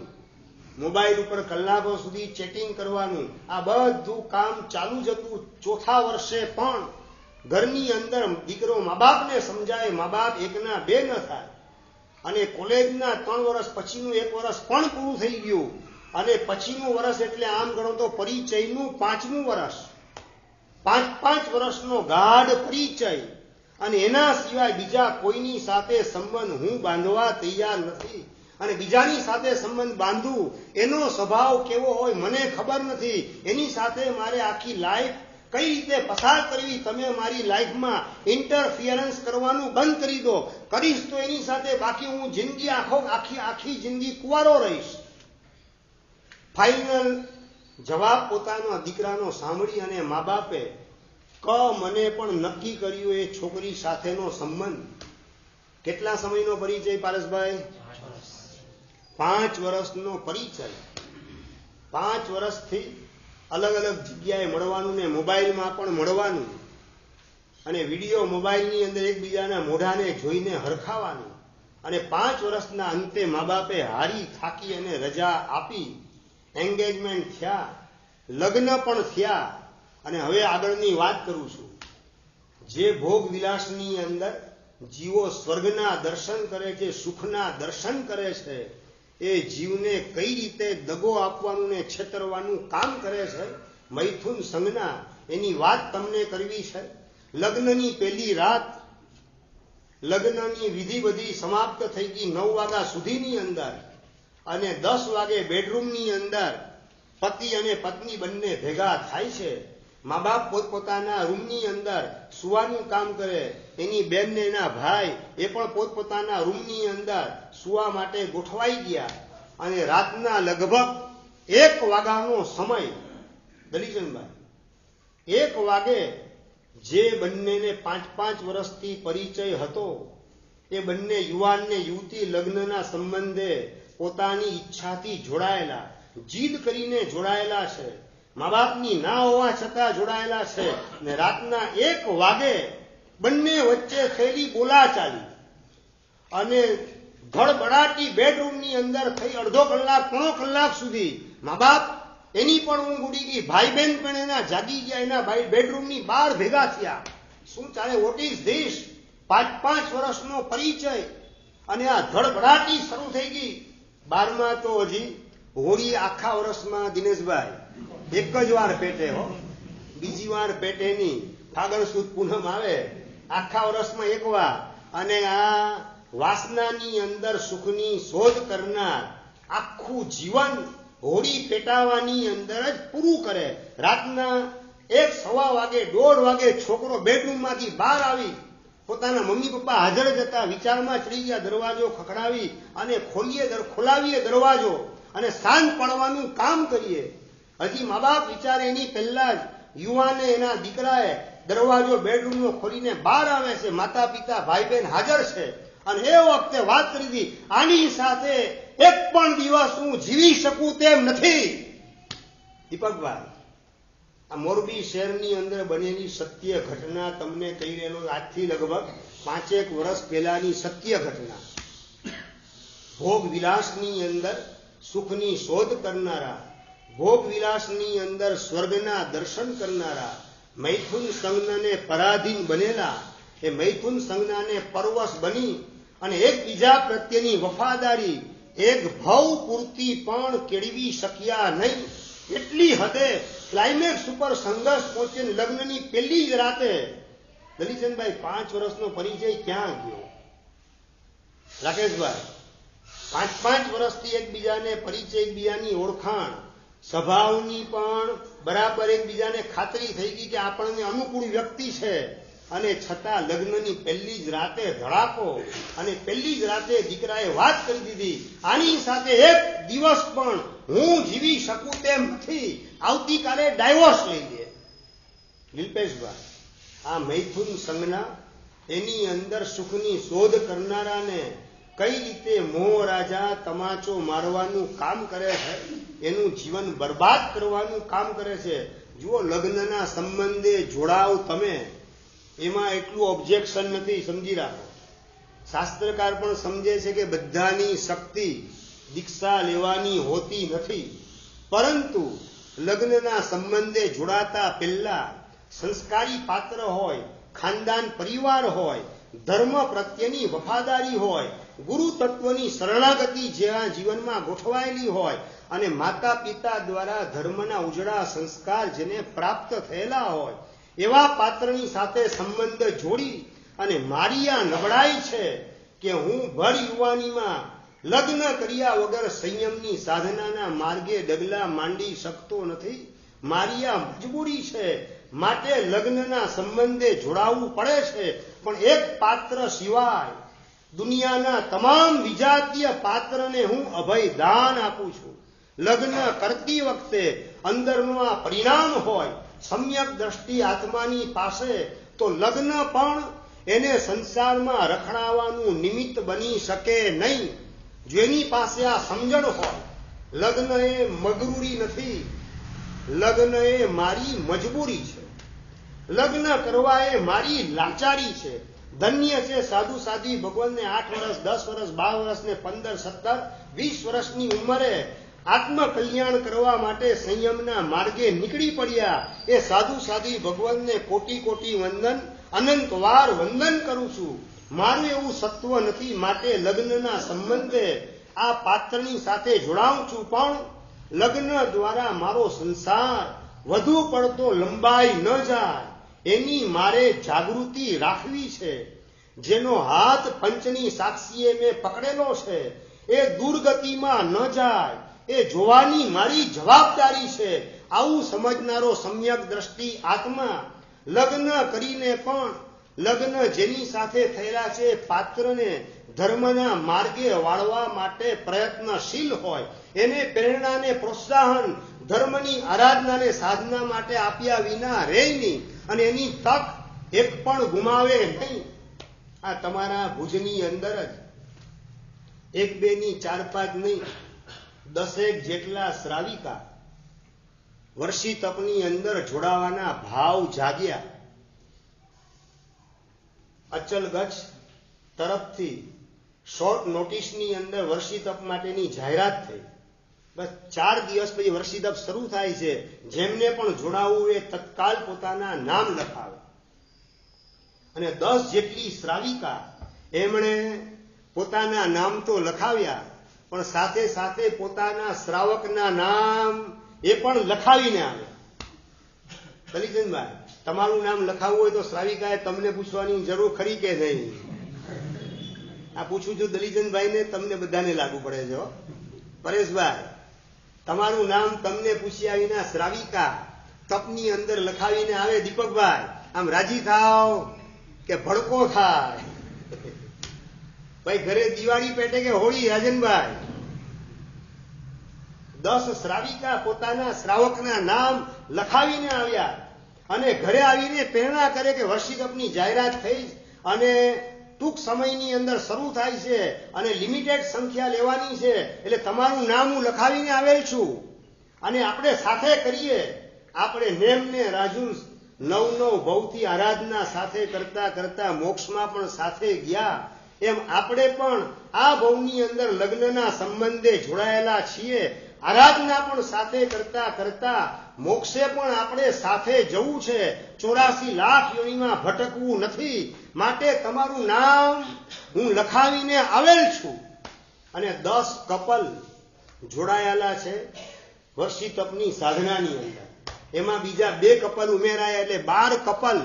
મોબાઈલ ઉપર કલાકો સુધી ચેટિંગ કરવાનું, આ બધું કામ ચાલુ જ હતું. 4થા વર્ષે પણ ઘરની અંદર દીકરો મા બાપને સમજાય, મા બાપ 1ના 2 ન થાય. અને કોલેજના 3 વર્ષ પછીનું 1 વર્ષ પણ પૂરું થઈ ગયું. અને પછીનું વર્ષ એટલે આમ ગણો તો પરિચયનું 5મું વર્ષ. 5 વર્ષનો ગાઢ પરિચય, અને એના સિવાય બીજા કોઈની સાથે સંબંધ હું બાંધવા તૈયાર નથી. અને બીજાની સાથે સંબંધ બાંધવું એનો સ્વભાવ કેવો હોય મને ખબર નથી. એની સાથે મારે આખી લાઈફ કઈ રીતે પસાર કરવી, તમે મારી લાઈફમાં ઇન્ટરફિયરન્સ કરવાનું બંધ કરી દો. કરીશ તો એની સાથે બાકી હું જિંદગી આખી જિંદગી કુંવારો રહીશ. ફાઇનલ જવાબ પોતાના દીકરાનો સાંભળી અને મા બાપે મને પણ નક્કી કર્યું એ છોકરી સાથેનો સંબંધ. કેટલા સમયનો પરિચય પારસભાઈ? 5 વર્ષનો પરિચય. 5 વર્ષથી અલગ અલગ જગ્યાએ મળવાનું ને મોબાઈલમાં પણ મળવાનું, અને વિડીયો મોબાઈલની અંદર એકબીજાના મોઢાને જોઈને હરખાવાનું. અને 5 વર્ષના અંતે મા બાપે હારી થાકી અને રજા આપી. એન્ગેજમેન્ટ થયા, લગ્ન પણ થયા. અને હવે આગળની વાત કરું છું. જે ભોગ વિલાસની અંદર જીવો સ્વર્ગના દર્શન કરે છે, સુખના દર્શન કરે છે, એ જીવને કઈ રીતે દગો આપવાનું ને છેતરવાનું કામ કરે છે, મૈથુન સંજ્ઞા, એની વાત તમને કરવી છે. લગ્નની પહેલી રાત, લગ્નની વિધિ બધી સમાપ્ત થઈ ગઈ 9 વાગ્યા સુધીની અંદર, અને 10 વાગે બેડરૂમની અંદર પતિ અને પત્ની બંને ભેગા થાય છે. મા બાપ પોતપોતાના રૂમની અંદર સુવાનું કામ કરે. એની બેન ને એના ભાઈ એ પણ પોતપોતાના રૂમની અંદર સુવા માટે ગોઠવાઈ ગયા. અને રાતના લગભગ 1 વાગ્યાનો સમય, દલીચંદભાઈ, 1 વાગે જે બંનેને 5 વર્ષથી પરિચય હતો, એ બંને યુવાન ને યુવતી લગ્નના સંબંધે પોતાની ઈચ્છાથી જોડાયેલા, જીદ કરીને જોડાયેલા છે, મા બાપની ના હોવા છતાં જોડાયેલા છે. ને રાતના 1 વાગે બંને વચ્ચે થયેલી બોલાચાલી અને ધડબડાટી બેડરૂમની અંદર થઈ. અડધો કલાક, પોણો કલાક સુધી મા બાપ એની પણ ઊંઘ ઉડી ગઈ, ભાઈ બહેન પણ એના જાગી ગયા, એના બેડરૂમની બહાર ભેગા થયા. શું ચાલે? What is this? 5 વર્ષનો પરિચય અને આ ધડબડાટી શરૂ થઈ ગઈ. 12માં તો હજી હોળી આખા વર્ષમાં દિનેશભાઈ 1 જ વાર પેટે હો, બીજી વાર પેટે નહીં. ફાગણ સુદ પૂનમ આવે, આખા વર્ષમાં 1 વાર. અને આ વાસનાની અંદર સુખની શોધ કરનાર આખું જીવન હોડી પેટાવાની અંદર જ પૂરું કરે. રાતના 1-1:15 વાગે 1:30 વાગે છોકરો બેડરૂમમાંથી બહાર આવી પોતાના મમ્મી પપ્પા હાજર જ હતા, વિચારમાં ચડી ગયા, દરવાજો ખખડાવી અને ખોલાવીએ દરવાજો અને સાંજ પડવાનું કામ કરીએ. હજી મા બાપ વિચારે એની પહેલા જ યુવાને એના દીકરાએ દરવાજો બેડરૂમનો ખોલીને બહાર આવે છે, માતા પિતા ભાઈ બહેન હાજર છે અને એ વખતે વાત કરી હતી, આની સાથે એક પણ દિવસ હું જીવી શકું તેમ નથી. દીપકભાઈ, આ મોરબી શહેરની અંદર બનેલી સત્ય ઘટના તમને કહી રહેલો, આજથી લગભગ 5-1 વર્ષ પહેલાની સત્ય ઘટના. ભોગ વિલાસની અંદર સુખની શોધ કરનારા, ભોગ વિલાસની અંદર સ્વર્ગના દર્શન કરનારા, મૈથુન સંજ્ઞાને પરાધીન બનેલા, એ મૈથુન સંજ્ઞાને પરવશ બની અને એકબીજા પ્રત્યેની વફાદારી એક ભાવ પૂરતી પણ કેળવી શક્યા નહીં. એટલી હદે ક્લાઇમેક્સ ઉપર સંઘર્ષ પહોંચે. લગ્નની પહેલી જ રાતે દલીચંદભાઈ 5 વર્ષનો પરિચય ક્યાં ગયો? રાકેશભાઈ, 5-5 વર્ષથી એકબીજાને પરિચય, એકબીજાની ઓળખાણ, સ્વભાવની પણ બરાબર એકબીજાને ખાતરી થઈ ગઈ કે આપણને અનુકૂળ વ્યક્તિ છે, અને છતાં લગ્નની પહેલી જ રાતે ધડાકો. અને પહેલી જ રાતે દીકરાએ વાત કરી દીધી, આની સાથે એક દિવસ પણ હું જીવી શકું તેમ નથી, આવતીકાલે ડાયવોર્સ લઈ લે. વિલ્પેશભાઈ, આ મૈથુન સંજ્ઞા એની અંદર સુખની શોધ કરનારાને કઈ રીતે મોહ રાજા તમાચો મારવાનું કામ કરે છે, એનું જીવન બરબાદ કરવાનું કામ કરે છે. જુઓ, લગ્નના સંબંધે જોડાવ તમે, એમાં એટલું ઓબ્જેક્શન નથી, સમજી રાખો. શાસ્ત્રકાર પણ સમજે છે કે બધાની શક્તિ દીક્ષા લેવાની હોતી નથી, પરંતુ લગ્નના સંબંધે જોડાતા પહેલા સંસ્કારી પાત્ર હોય, ખાનદાન પરિવાર હોય, ધર્મ પ્રત્યેની વફાદારી હોય, ગુરુ તત્વની શરણાગતિ જ્યાં જીવનમાં ગોઠવાયેલી હોય અને માતા પિતા દ્વારા ધર્મના ઉજળા સંસ્કાર જેને પ્રાપ્ત થયેલા હોય, એવા પાત્રની સાથે સંબંધ જોડી અને મારી આ નબળાઈ છે કે હું ભર યુવાનીમાં લગ્ન કર્યા વગર સંયમની સાધનાના માર્ગે ડગલા માંડી શકતો નથી, મારી આ મજબૂરી છે, માટે લગ્નના સંબંધે જોડાવવું પડે છે. પણ એક પાત્ર સિવાય દુનિયાના તમામ વિજાતીય પાત્રને હું અભય દાન આપું છું. લગ્ન કરતી વખતે અંદરનું આ પરિણામ હોય, સમ્યક દ્રષ્ટિ આત્માની પાસે, તો લગ્ન પણ એને સંસારમાં રખડાવવાનું નિમિત્ત બની શકે નહીં. જેની પાસે આ સમજણ હોય, લગ્ન એ મગરૂરી નથી, લગ્ન એ મારી મજબૂરી છે, લગ્ન કરવા એ મારી લાચારી છે. ધન્ય છે સાધુ સાધી ભગવાનને 8 વર્ષ, 10 વર્ષ, 12 વર્ષ ને 15, 17, 20 વર્ષની ઉંમરે આત્મકલ્યાણ કરવા માટે સંયમના માર્ગે નીકળી પડ્યા. એ સાધુ સાધી ભગવાનને કોટી કોટી વંદન, અનંતવાર વંદન કરું છું. મારું એવું સત્વ નથી, માટે લગ્નના સંબંધે આ પાત્રની સાથે જોડાઉં છું. પણ લગ્ન દ્વારા મારો સંસાર વધુ પડતો લંબાઈ ન જાય, એની મારે જાગૃતિ રાખવી છે. જેનો હાથ પંચની સાક્ષીએ મેં પકડેલો છે, એ દુર્ગતિમાં ન જાય, એ જોવાની મારી જવાબદારી છે. આવું સમજનારો સમ્યક દ્રષ્ટિ આત્મા લગ્ન કરીને પણ લગ્ન જેની સાથે થયેલા છે પાત્રને ધર્મના માર્ગે વાળવા માટે પ્રયત્નશીલ હોય, એને પ્રેરણાને પ્રોત્સાહન ધર્મની આરાધનાને સાધના માટે આપ્યા વિના રહે નહીં અને એની તક એક પણ ગુમાવે નહીં. આ તમારા ભુજની અંદર જ 1, 2 ની 4, 5 નહીં, 10 જેટલા શ્રાવિકા વર્ષી તપની અંદર જોડાવાના ભાવ જાગ્યા. અચલગચ્છ તરફથી શોર્ટ નોટિસની અંદર વર્ષી તપ માટેની જાહેરાત થઈ. બસ 4 દિવસ પછી વર્ષી તપ શરૂ થાય છે. જેમને પણ જોડાવવું એ તત્કાલ પોતાના નામ લખાવે. અને 10 જેટલી શ્રાવિકા એમણે પોતાના નામ તો લખાવ્યા, પણ સાથે સાથે પોતાના શ્રાવકના નામ એ પણ લખાવીને આવ્યા. દલીચંદભાઈ, તમારું નામ લખાવવું હોય તો શ્રાવિકાએ તમને પૂછવાની જરૂર ખરી કે નહીં? આ પૂછું છું દલીચંદભાઈ ને, તમને બધાને લાગુ પડે છે. પરેશભાઈ, તમારું નામ તમને પૂછ્યા વિના શ્રાવિકા તપની અંદર લખાવીને આવે. દીપકભાઈ, આમ રાજી થાવ કે ભડકો થાય? ભાઈ ઘરે દિવાળી પેટે કે હોળી? રાજનભાઈ, 10 શ્રાવિકા પોતાના શ્રાવકના નામ લખાવીને આવ્યા અને ઘરે આવીને પ્રેરણા કરે કે વર્ષી તપની જાહેરાત થઈ અને ટૂંક સમયની અંદર શરૂ થાય છે અને લિમિટેડ સંખ્યા લેવાની છે, એટલે તમારું નામ હું લખાવીને આવેલ છું અને આપણે સાથે કરીએ. આપણે નેમને રાજુ 9 ભવથી આરાધના સાથે કરતા કરતા મોક્ષમાં પણ સાથે ગયા, એમ આપણે પણ આ ભવની અંદર લગ્નના સંબંધે જોડાયેલા છીએ. આરાધના પણ સાથે કરતા કરતા મોક્ષે પણ આપણે સાથે જવું છે. 84 લાખ યોનિમાં ભટકવું નથી. માટે તમારું નામ હું લખાવીને આવેલ છું. અને 10 કપલ જોડાયેલા છે વર્ષી તપની સાધનાની અંદર. એમાં બીજા 2 કપલ ઉમેરાયા એટલે 12 કપલ.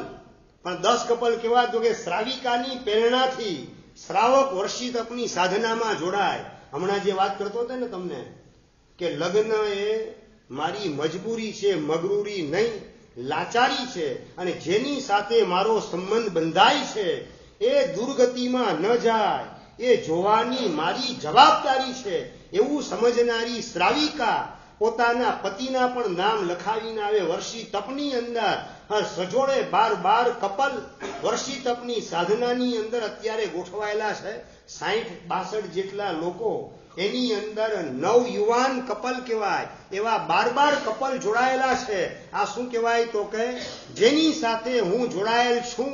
પણ 10 કપલ કેવા? તો કે શ્રાવિકાની પ્રેરણાથી શ્રાવક વર્ષી તપની સાધનામાં જોડાય. હમણાં જે વાત કરતો હતો ને તમને કે લગ્ન એ મારી મજબૂરી છે, મગરૂરી નહીં, લાચારી છે, અને જેની સાથે મારો સંબંધ બંધાય છે એ દુર્ગતિમાં ન જાય એ જોવાની મારી જવાબદારી છે, એવું સમજનારી શ્રાવિકા પોતાના પતિના પણ નામ લખાવીને આવે. વર્ષી તપની અંદર સજોડે 12 કપલ વર્ષી તપની સાધનાની અંદર અત્યારે ગોઠવાયેલા છે. 60-62 જેટલા લોકો. એની અંદર 9 યુવાન કપલ કહેવાય એવા 12 કપલ જોડાયેલા છે. આ શું કહેવાય? તો કે જેની સાથે હું જોડાયેલ છું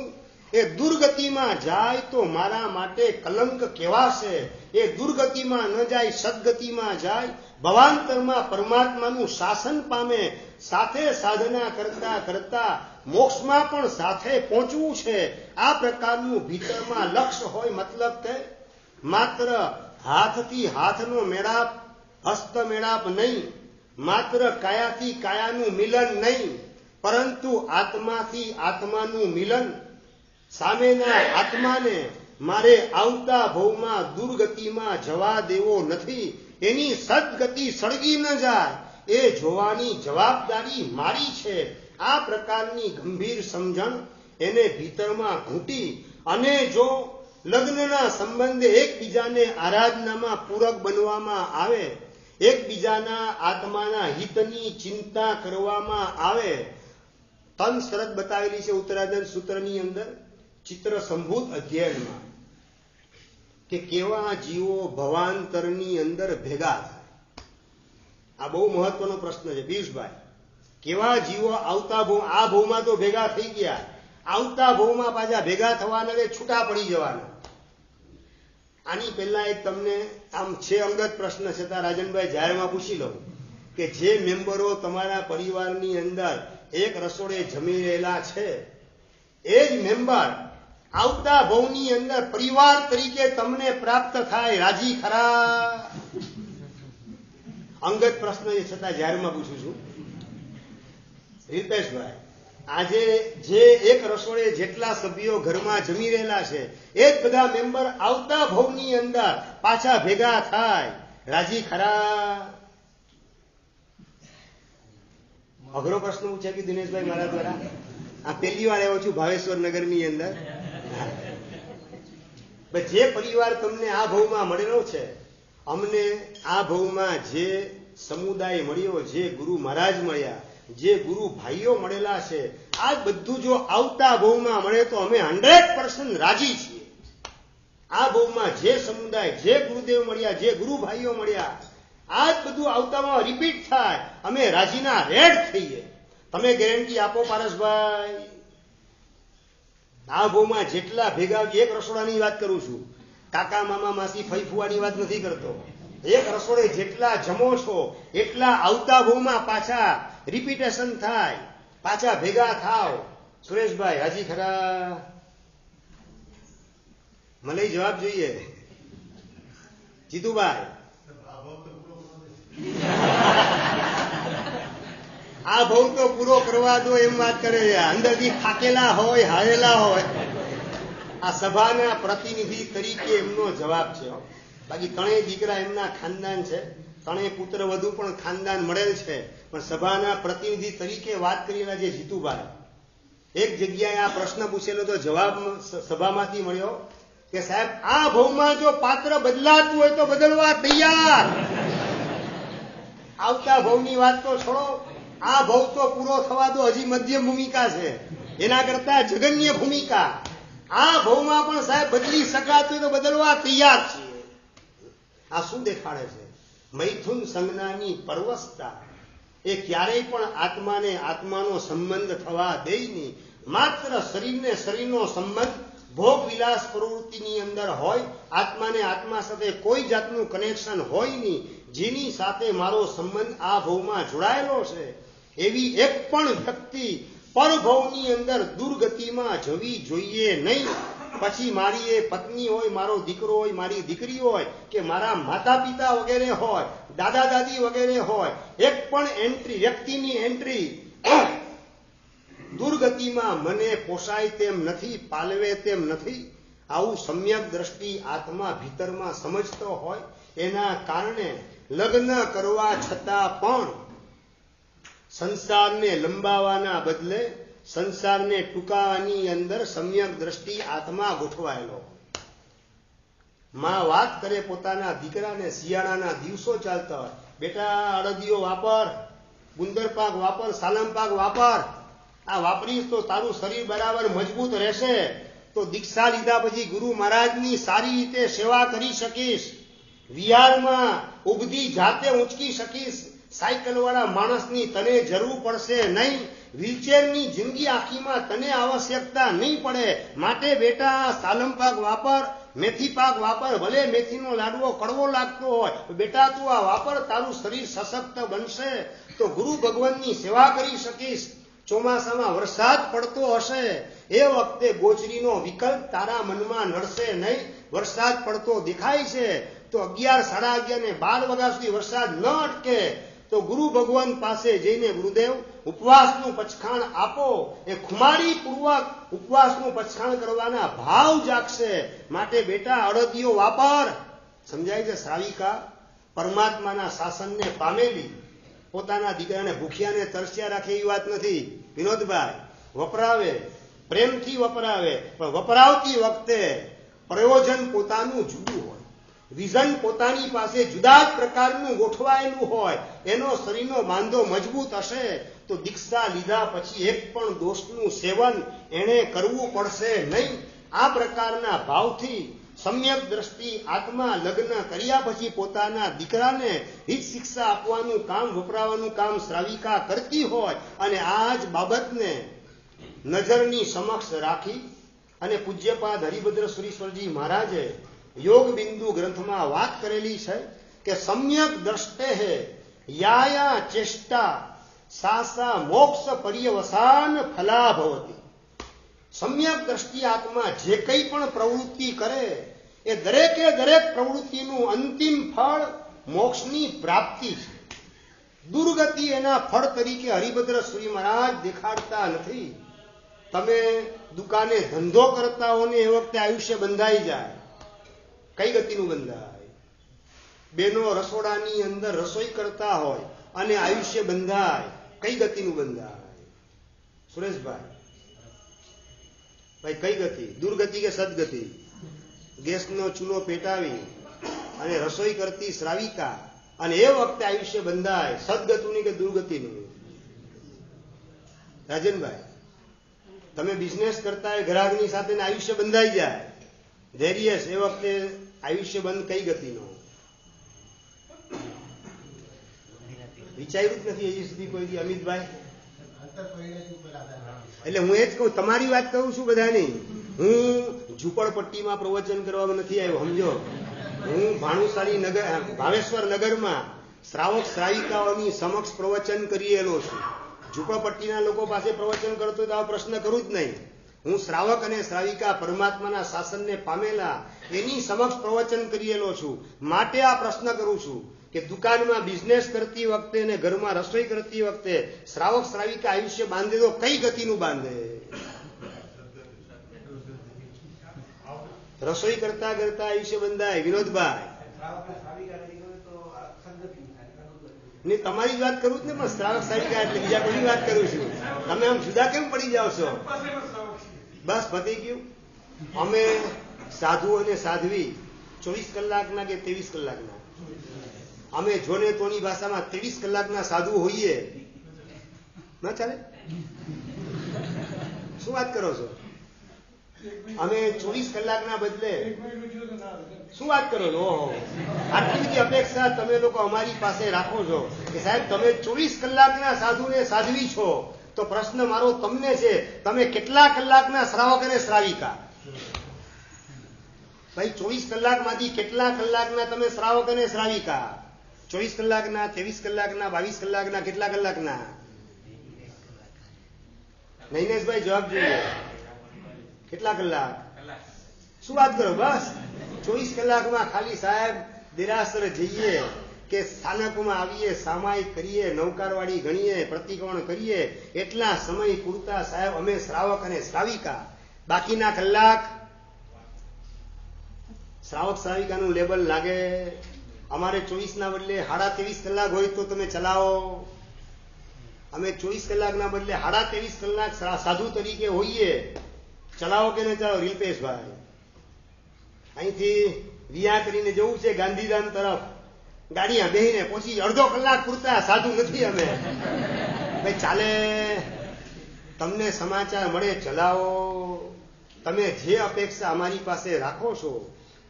એ દુર્ગતિમાં જાય તો મારા માટે કલંક કહેવાશે. એ દુર્ગતિમાં ન જાય, સદગતિમાં જાય, ભવાંતરમાં પરમાત્માનું શાસન પામે. સાથે સાધના કરતા કરતા મોક્ષમાં પણ સાથે પહોંચવું છે. આ પ્રકારનું ભીતરમાં લક્ષ્ય હોય. મતલબ કે માત્ર હાથથી હાથનો મેળાપ, હસ્ત મેળાપ નહીં, માત્ર કાયાથી કાયાનું મિલન નહીં, પરંતુ આત્માથી આત્માનું મિલન. સામેના આત્માને મારે આવતા ભવમાં દુર્ગતિમાં જવા દેવો નથી. એની સદગતિ સળગી ન જાય એ જોવાની જવાબદારી મારી છે. આ પ્રકારની ગંભીર સમજણ એને ભીતરમાં ઘૂંટી અને જો લગ્નના સંબંધે એકબીજાને આરાધનામાં પૂરક બનવામાં આવે, એકબીજાના આત્માના હિતની ચિંતા કરવામાં આવે. 3 શરત બતાવેલી છે ઉત્તરાધન સૂત્રની અંદર, ચિત્ર સંભૂત અધ્યયનમાં, કે કેવા જીવો ભવાંતરની અંદર ભેગા થાય. આ બહુ મહત્વનો પ્રશ્ન છે પિયુષભાઈ. કેવા જીવો આવતા ભવ, આ ભવમાં તો ભેગા થઈ ગયા, આવતા ભવમાં પાછા ભેગા થવાના કે છૂટા પડી જવાના. આની પહેલા એક તમને આમ છે અંગત પ્રશ્ન છતાં રાજનભાઈ જાહેરમાં પૂછી લઉં કે જે મેમ્બરો તમારા પરિવારની અંદર એક રસોડે જમી રહેલા છે એ જ મેમ્બર આવતા ભવની અંદર પરિવાર તરીકે તમને પ્રાપ્ત થાય, રાજી ખરા? અંગત પ્રશ્ન છે છતાં જાહેરમાં પૂછું છું. રીતેશભાઈ, આજે જે એક રસોડે જેટલા સભ્યો ઘરમાં જમી રહેલા છે એ જ બધા મેમ્બર આવતા ભવની અંદર પાછા ભેગા થાય, રાજી ખરા? અઘરો પ્રશ્ન પૂછ્યા કે દિનેશભાઈ મારા દ્વારા. આ પહેલી વાર આવ્યો છું ભાવેશ્વર નગરની અંદર. જે પરિવાર તમને આ ભવમાં મળેલો છે, અમને આ ભવમાં જે સમુદાય મળ્યો, જે ગુરુ મહારાજ મળ્યા, જે ગુરુ ભાઈઓ મળેલા છે, આ બધું જો આવતા ભવમાં મળે તો અમે 100% રાજી છીએ. આ ભવમાં જે સમુદાય, જે ગુરુદેવ મળ્યા, જે ગુરુ ભાઈઓ મળ્યા, આ જ બધું આવતામાં રિપીટ થાય, અમે રાજીના રેડ થઈએ. તમે ગેરંટી આપો પારસભાઈ? આ ભવમાં જેટલા ભેગા, એક રસોડાની વાત કરું છું, કાકા મામા માસી ફઈ ફુવાની વાત નથી કરતો. એક રસોડે જેટલા જમો છો એટલા આવતા ભવમાં પાછા રિપીટેશન થાય, પાછા ભેગા થાવ. સુરેશભાઈ હાજી ખરા? મને જવાબ જોઈએ. જીતુભાઈ, આ ભવ તો પૂરો કરવા દો એમ વાત કરે છે. અંદરથી થાકેલા હોય, હારેલા હોય. આ સભાના પ્રતિનિધિ તરીકે એમનો જવાબ છે. બાકી ત્રણેય દીકરા એમના ખાનદાન છે, ત્રણેય પુત્ર વધુ પણ ખાનદાન મળેલ છે. પણ સભાના પ્રતિનિધિ તરીકે વાત કરેલા જે જીતુભાઈ, એક જગ્યાએ આ પ્રશ્ન પૂછેલો તો જવાબ સભામાંથી મળ્યો કે સાહેબ આ ભવમાં જો પાત્ર બદલાતું હોય તો બદલવા તૈયાર. આવતા ભવની વાત તો છોડો, આ ભવ તો પૂરો થવા દો, હજી મધ્યમ ભૂમિકા છે, એના કરતા જગન્ય ભૂમિકા. આ ભવમાં પણ સાહેબ બદલી શકાતું હોય તો બદલવા તૈયાર છીએ. આ શું દેખાડે છે? મૈથુન સંજ્ઞાની પરવસતા એ ક્યારેય પણ આત્માને આત્માનો સંબંધ થવા દે નહીં. માત્ર શરીરને શરીરનો સંબંધ ભોગ વિલાસ પ્રવૃત્તિની અંદર હોય, આત્માને આત્મા સાથે કોઈ જાતનું કનેક્શન હોય નહીં. જેની સાથે મારો સંબંધ આ ભવમાં જોડાયેલો છે એવી એક પણ વ્યક્તિ પરભવની અંદર દુર્ગતિમાં જવી જોઈએ નહીં. પછી મારી એ પત્ની હોય, મારો દીકરો હોય, મારી દીકરી હોય, કે મારા માતા પિતા વગેરે હોય, દાદા દાદી વગેરે હોય, એક પણ એન્ટ્રી, વ્યક્તિની એન્ટ્રી દુર્ગતિમાં મને પોસાય તેમ નથી, પાલવે તેમ નથી. આવું સમ્યક દ્રષ્ટિ આત્મા ભીતરમાં સમજતો હોય, એના કારણે લગ્ન કરવા છતાં પણ સંસારને લંબાવાના બદલે સંસારને ટૂંકાવાની અંદર સમ્યક દ્રષ્ટિ આત્મા ગોઠવાયેલો. માં વાત કરે પોતાના દીકરાને, શિયાળાના દિવસો ચાલતા હોય, બેટા અડદિયો વાપર, ગુંદર પાક વાપર, સાલમ પાક વાપર, આ વાપરીશ તો તારું શરીર બરાબર મજબૂત રહેશે, તો દીક્ષા લીધા પછી ગુરુ મહારાજની સારી રીતે સેવા કરી શકીશ, વિહારમાં ઉભધી જાતે ઊંચકી શકીશ, સાયકલ વાળા માણસની તને જરૂર પડશે નહીં, વ્હીલચેરની જિંદગી આખીમાં તને આવશ્યકતા નહીં પડે. માટે બેટા સાલમ પાક વાપર, મેથી પાક વાપર, ભલે મેથીનો લાડવો કડવો લાગતો હોય, બેટા તું આ વાપર, તારું શરીર સશક્ત બનશે તો ગુરુ ભગવાનની સેવા કરી શકીશ. ચોમાસામાં વરસાદ પડતો હશે એ વખતે ગોચરીનો વિકલ્પ તારા મનમાં નડશે નહીં. વરસાદ પડતો દેખાય છે તો 11, 11:30 ને 12 વાગ્યા સુધી વરસાદ ન અટકે તો ગુરુ ભગવાન પાસે જઈને ગુરુદેવ ઉપવાસનું પચખાણ આપો, એ ખુમારી પૂર્વક ઉપવાસનું પચખાણ કરવાના ભાવ જાગશે. માટે બેટા અડદિયો વાપર. સમજાય છે? શ્રાવિકા પરમાત્માના શાસનને પામેલી, પોતાના દીકરાને ભૂખ્યાને તરસ્યા રાખે એવી વાત નથી વિનોદભાઈ. વપરાવે, પ્રેમથી વપરાવે, પણ વપરાવતી વખતે પ્રયોજન પોતાનું જુદું હોય, વિઝન પોતાની પાસે જુદા જ પ્રકારનું ગોઠવાયેલું હોય. એનો શરીરનો બાંધો મજબૂત હશે તો દીક્ષા લીધા પછી એક પણ દોષનું સેવન એને કરવું પડશે નહીં. આ પ્રકારના ભાવથી સમ્યક દ્રષ્ટિ આત્મા લગ્ન કર્યા પછી પોતાના દીકરાને હિત શિક્ષા આપવાનું કામ, વપરાવાનું કામ શ્રાવિકા કરતી હોય, અને આ જ બાબતને નજરની સમક્ષ રાખી અને પૂજ્યપાદ હરિભદ્ર સુરીશ્વરજી મહારાજે યોગ બિંદુ ગ્રંથમાં વાત કરેલી છે કે સમ્યક દ્રષ્ટે યાયા ચેષ્ટા સાસા મોક્ષ પર્યવસાન ફલા ભવતી. સમ્યક દ્રષ્ટિ આત્મા જે કંઈ પણ પ્રવૃત્તિ કરે એ દરેકે દરેક પ્રવૃત્તિનું અંતિમ ફળ મોક્ષની પ્રાપ્તિ છે. દુર્ગતિ એના ફળ તરીકે હરિભદ્ર સુરી મહારાજ દેખાડતા નથી. તમે દુકાને ધંધો કરતા હો ને એ વખતે આયુષ્ય બંધાઈ જાય, કઈ ગતિનું બંધાય? બેનો રસોડાની અંદર રસોઈ કરતા હોય અને આયુષ્ય બંધાય, કઈ ગતિનું બંધાય? સુરેશભાઈ ભાઈ, કઈ ગતિ? દુર્ગતિ કે સદગતિ? ગેસનો ચૂલો પેટાવી અને રસોઈ કરતી શ્રાવિકા, અને એ વખતે આયુષ્ય બંધાય, સદગતિનું કે દુર્ગતિનું? રાજનભાઈ, તમે બિઝનેસ કરતા હોય ગ્રાહકની સાથે આયુષ્ય બંધાઈ જાય, ધૈર્ય એ વખતે આયુષ્ય બંધ કઈ ગતિનો? વિચાર્યું જ નથી હજી સુધી કોઈ દી અમિતભાઈ? એટલે હું એ જ કહું, તમારી વાત કરું છું બધાની. હું ઝૂંપડપટ્ટીમાં પ્રવચન કરવામાં નથી આવ્યો, સમજો. હું ભાણુસારી નગર, ભાવેશ્વર નગરમાં શ્રાવક શ્રાવિકાઓની સમક્ષ પ્રવચન કરીએલો છું. ઝૂંપડપટ્ટીના લોકો પાસે પ્રવચન કરતો તો આ પ્રશ્ન કરું જ નહીં. હું શ્રાવક અને શ્રાવિકા પરમાત્માના શાસનને પામેલા એની સમક્ષ પ્રવચન કરીએલો છું. માટે આ પ્રશ્ન કરું છું કે દુકાનમાં બિઝનેસ કરતી વખતે ને ઘરમાં રસોઈ કરતી વખતે શ્રાવક શ્રાવિકા આયુષ્ય બાંધે તો કઈ ગતિનું બાંધે? રસોઈ કરતા કરતા આયુષ્ય બંધાય. વિનોદભાઈ ને તમારી જ વાત કરું જ ને, પણ શ્રાવક સાવિકા એટલે બીજા કોઈની વાત કરું છું. તમે આમ જુદા કેમ પડી જાવ છો? બસ પતી ગયું. અમે સાધુ અને સાધ્વી 24 કલાકના કે 23 કલાકના, અમે જોને તોની ભાષામાં 23 કલાકના સાધુ હોઈએ. ના ચાલે? શું વાત કરો છો? અમે 24 કલાકના બદલે શું વાત કરો છો? ઓહો, આટલી બધી અપેક્ષા તમે લોકો અમારી પાસે રાખો છો કે સાહેબ તમે 24 કલાકના સાધુ ને સાધ્વી છો, તો પ્રશ્ન મારો તમને છે, તમે કેટલા કલાકના શ્રાવક અને શ્રાવિકા? ભાઈ 24 કલાકમાંથી કેટલા કલાકના તમે શ્રાવક અને શ્રાવિકા? 24 કલાકના, 23 કલાકના, 22 કલાકના, કેટલા કલાકના? નૈનેશભાઈ જવાબ જોઈએ. કેટલા કલાક? શું વાત કરો? બસ 24 કલાકમાં ખાલી સાહેબ દેરાસર જઈએ કે સ્થાનકમાં આવીએ, સામાયિક કરીએ, નૌકારવાળી ગણીએ, પ્રતિક્રમણ કરીએ, એટલા સમય પૂરતા સાહેબ અમે શ્રાવક અને શ્રાવિકા. બાકીના કલાક શ્રાવક શ્રાવિકાનું લેબલ લાગે. અમારે 24 ના બદલે 23.5 કલાક હોય તો તમે ચલાવો. અમે 24 કલાકના બદલે 23.5 કલાક સાધુ તરીકે હોઈએ. ચલાવો કે ન ચલાવો? રીલ્પેશભાઈ, અહીંથી વિયા કરીને જવું છે ગાંધીધામ તરફ, ગાડીમાં બેહીને પછી અડધો કલાક પૂરતા સાધુ નથી અમે. ભાઈ ચાલે? તમને સમાચાર મળે ચલાવો. તમે જે અપેક્ષા અમારી પાસે રાખો છો,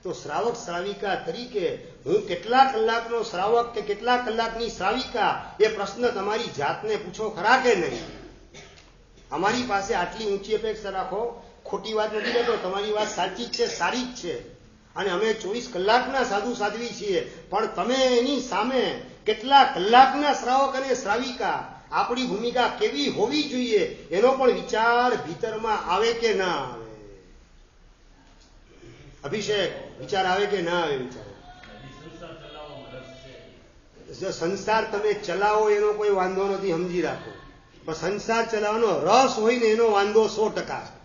તો શ્રાવક શ્રાવિકા તરીકે હું કેટલા કલાકનો શ્રાવક કે કેટલા કલાકની શ્રાવિકા, એ પ્રશ્ન તમારી જાતને પૂછો ખરા કે નહીં? અમારી પાસે આટલી ઊંચી અપેક્ષા રાખો. ખોટી વાત નથી કહેતો, તમારી વાત સાચી જ છે, સારી જ છે, અને અમે 24 કલાકના સાધુ સાધ્વી છીએ, પણ તમે એની સામે કેટલા કલાકના શ્રાવક અને શ્રાવિકા, આપણી ભૂમિકા કેવી હોવી જોઈએ એનો પણ વિચાર ભીતરમાં આવે કે ના આવે? અભિષેક, વિચાર આવે કે ના આવે? વિચાર. જો સંસાર તમે ચલાવો એનો કોઈ વાંધો નથી, સમજી રાખો, પણ સંસાર ચલાવવાનો રસ હોય ને એનો વાંધો 100% છે.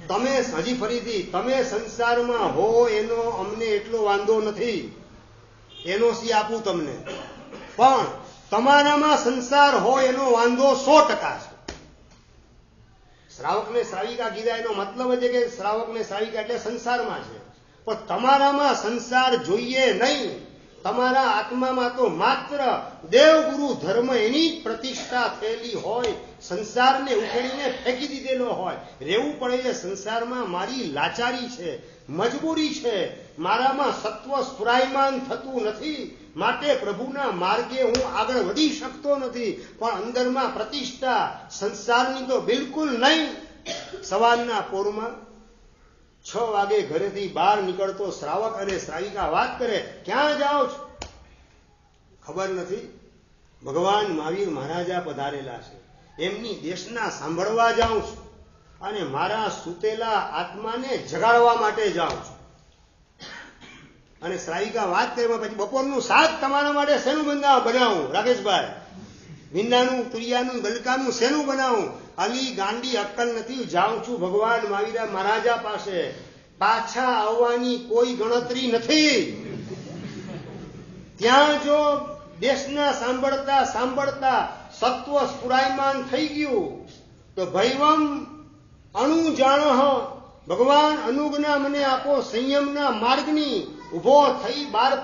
તમે હજી ફરીથી તમે સંસારમાં હો એનો અમને એટલો વાંધો નથી, એનો સી આપું તમને, પણ તમારામાં સંસાર હોય એનો વાંધો 100% છે. શ્રાવક ને શ્રાવિકા કીધા એનો મતલબ છે કે શ્રાવક ને શ્રાવિકા એટલે સંસારમાં છે, પણ તમારામાં સંસાર જોઈએ નહીં. તમારા આત્મામાં તો માત્ર દેવગુરુ ધર્મ એની જ પ્રતિષ્ઠા થયેલી હોય, સંસારને ઉકેડીને ફેંકી દીધેલો હોય. રહેવું પડે છે સંસારમાં, મારી લાચારી છે, મજબૂરી છે, મારામાં સત્વ સ્ફુરાયમાન થતું નથી, માટે પ્રભુના માર્ગે હું આગળ વધી શકતો નથી. પણ અંદરમાં પ્રતિષ્ઠા સંસારની તો બિલકુલ નહીં. સવારના પોરમાં 6 વાગે ઘરેથી બહાર નીકળતો શ્રાવક અને શ્રાવિકા વાત કરે, ક્યાં જાઓ છો? ખબર નથી, ભગવાન મહાવીર મહારાજા પધારેલા છે, એમની દેશના સાંભળવા જાઉં છું, અને મારા સૂતેલા આત્માને જગાડવા માટે જાઉં છું. અને શ્રાવિકા વાત કરવા પછી બપોરનું શાક તમારા માટે શેનું બનાવું રાકેશભાઈ? ભીંડાનું, તુરિયાનું, ગલકાનું શેનું બનાવું? અલી ગાંડી અક્કલ નથી, જાઉં છું ભગવાન મહાવીર મહારાજા પાસે. પાછા આવવાની કોઈ ગણતરી નથી. ત્યાં જો દેશના સાંભળતા સાંભળતા સત્વ સ્ફુરાયમાન થઈ ગયું તો ભૈવમ અણુ જાણહ, ભગવાન અનુજ્ઞા મને આપો સંયમના માર્ગની. ઉભો થઈ 12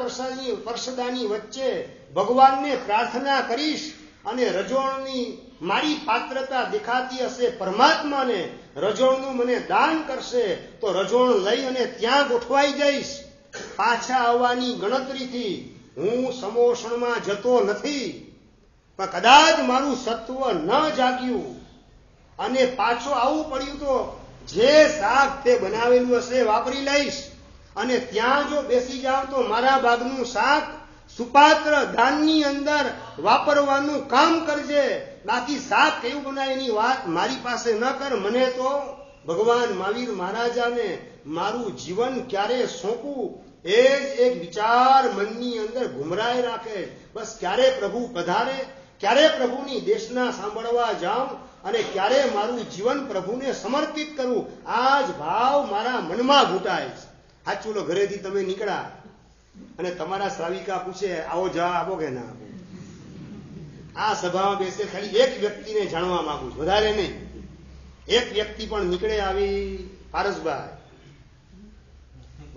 પરસદાની વચ્ચે ભગવાનને પ્રાર્થના કરીશ, અને રજોણની મારી પાત્રતા દેખાતી હશે પરમાત્માને, રજોણનું મને દાન કરશે તો રજોણ લઈ અને ત્યાં ગોઠવાઈ જઈશ. પાછા આવવાની ગણતરીથી હું સમોષણમાં જતો નથી, પણ કદાચ મારું સત્વ ન જાગ્યું અને પાછો આવવું પડ્યું તો જે શાક તે બનાવેલું હશે વાપરી લઈશ, અને ત્યાં જો બેસી જાવ તો મારા ભાગનું શાક સુપાત્ર દાનની અંદર વાપરવાનું કામ કરજે. બાકી શાક કેવું બનાવે એની વાત મારી પાસે ન કર. મને તો ભગવાન મહાવીર મહારાજાને મારું જીવન ક્યારે સોંપવું એ જ એક વિચાર મનની અંદર ઘુમરાય રાખે. બસ ક્યારે પ્રભુ પધારે, ક્યારે પ્રભુની દેશના સાંભળવા જાઉં અને ક્યારે મારું જીવન પ્રભુને સમર્પિત કરું, આ જ ભાવ મારા મનમાં ઘૂંટાય છે. સાચું લો, ઘરેથી તમે નીકળ્યા અને તમારા શ્રાવિકા પૂછે આવો જવાબ આપો કે ના આપો. આ સભામાં બેસે ખાલી એક વ્યક્તિને જાણવા માંગુ છું, વધારે નહીં. એક વ્યક્તિ પણ નીકળે આવી, પારસભાઈ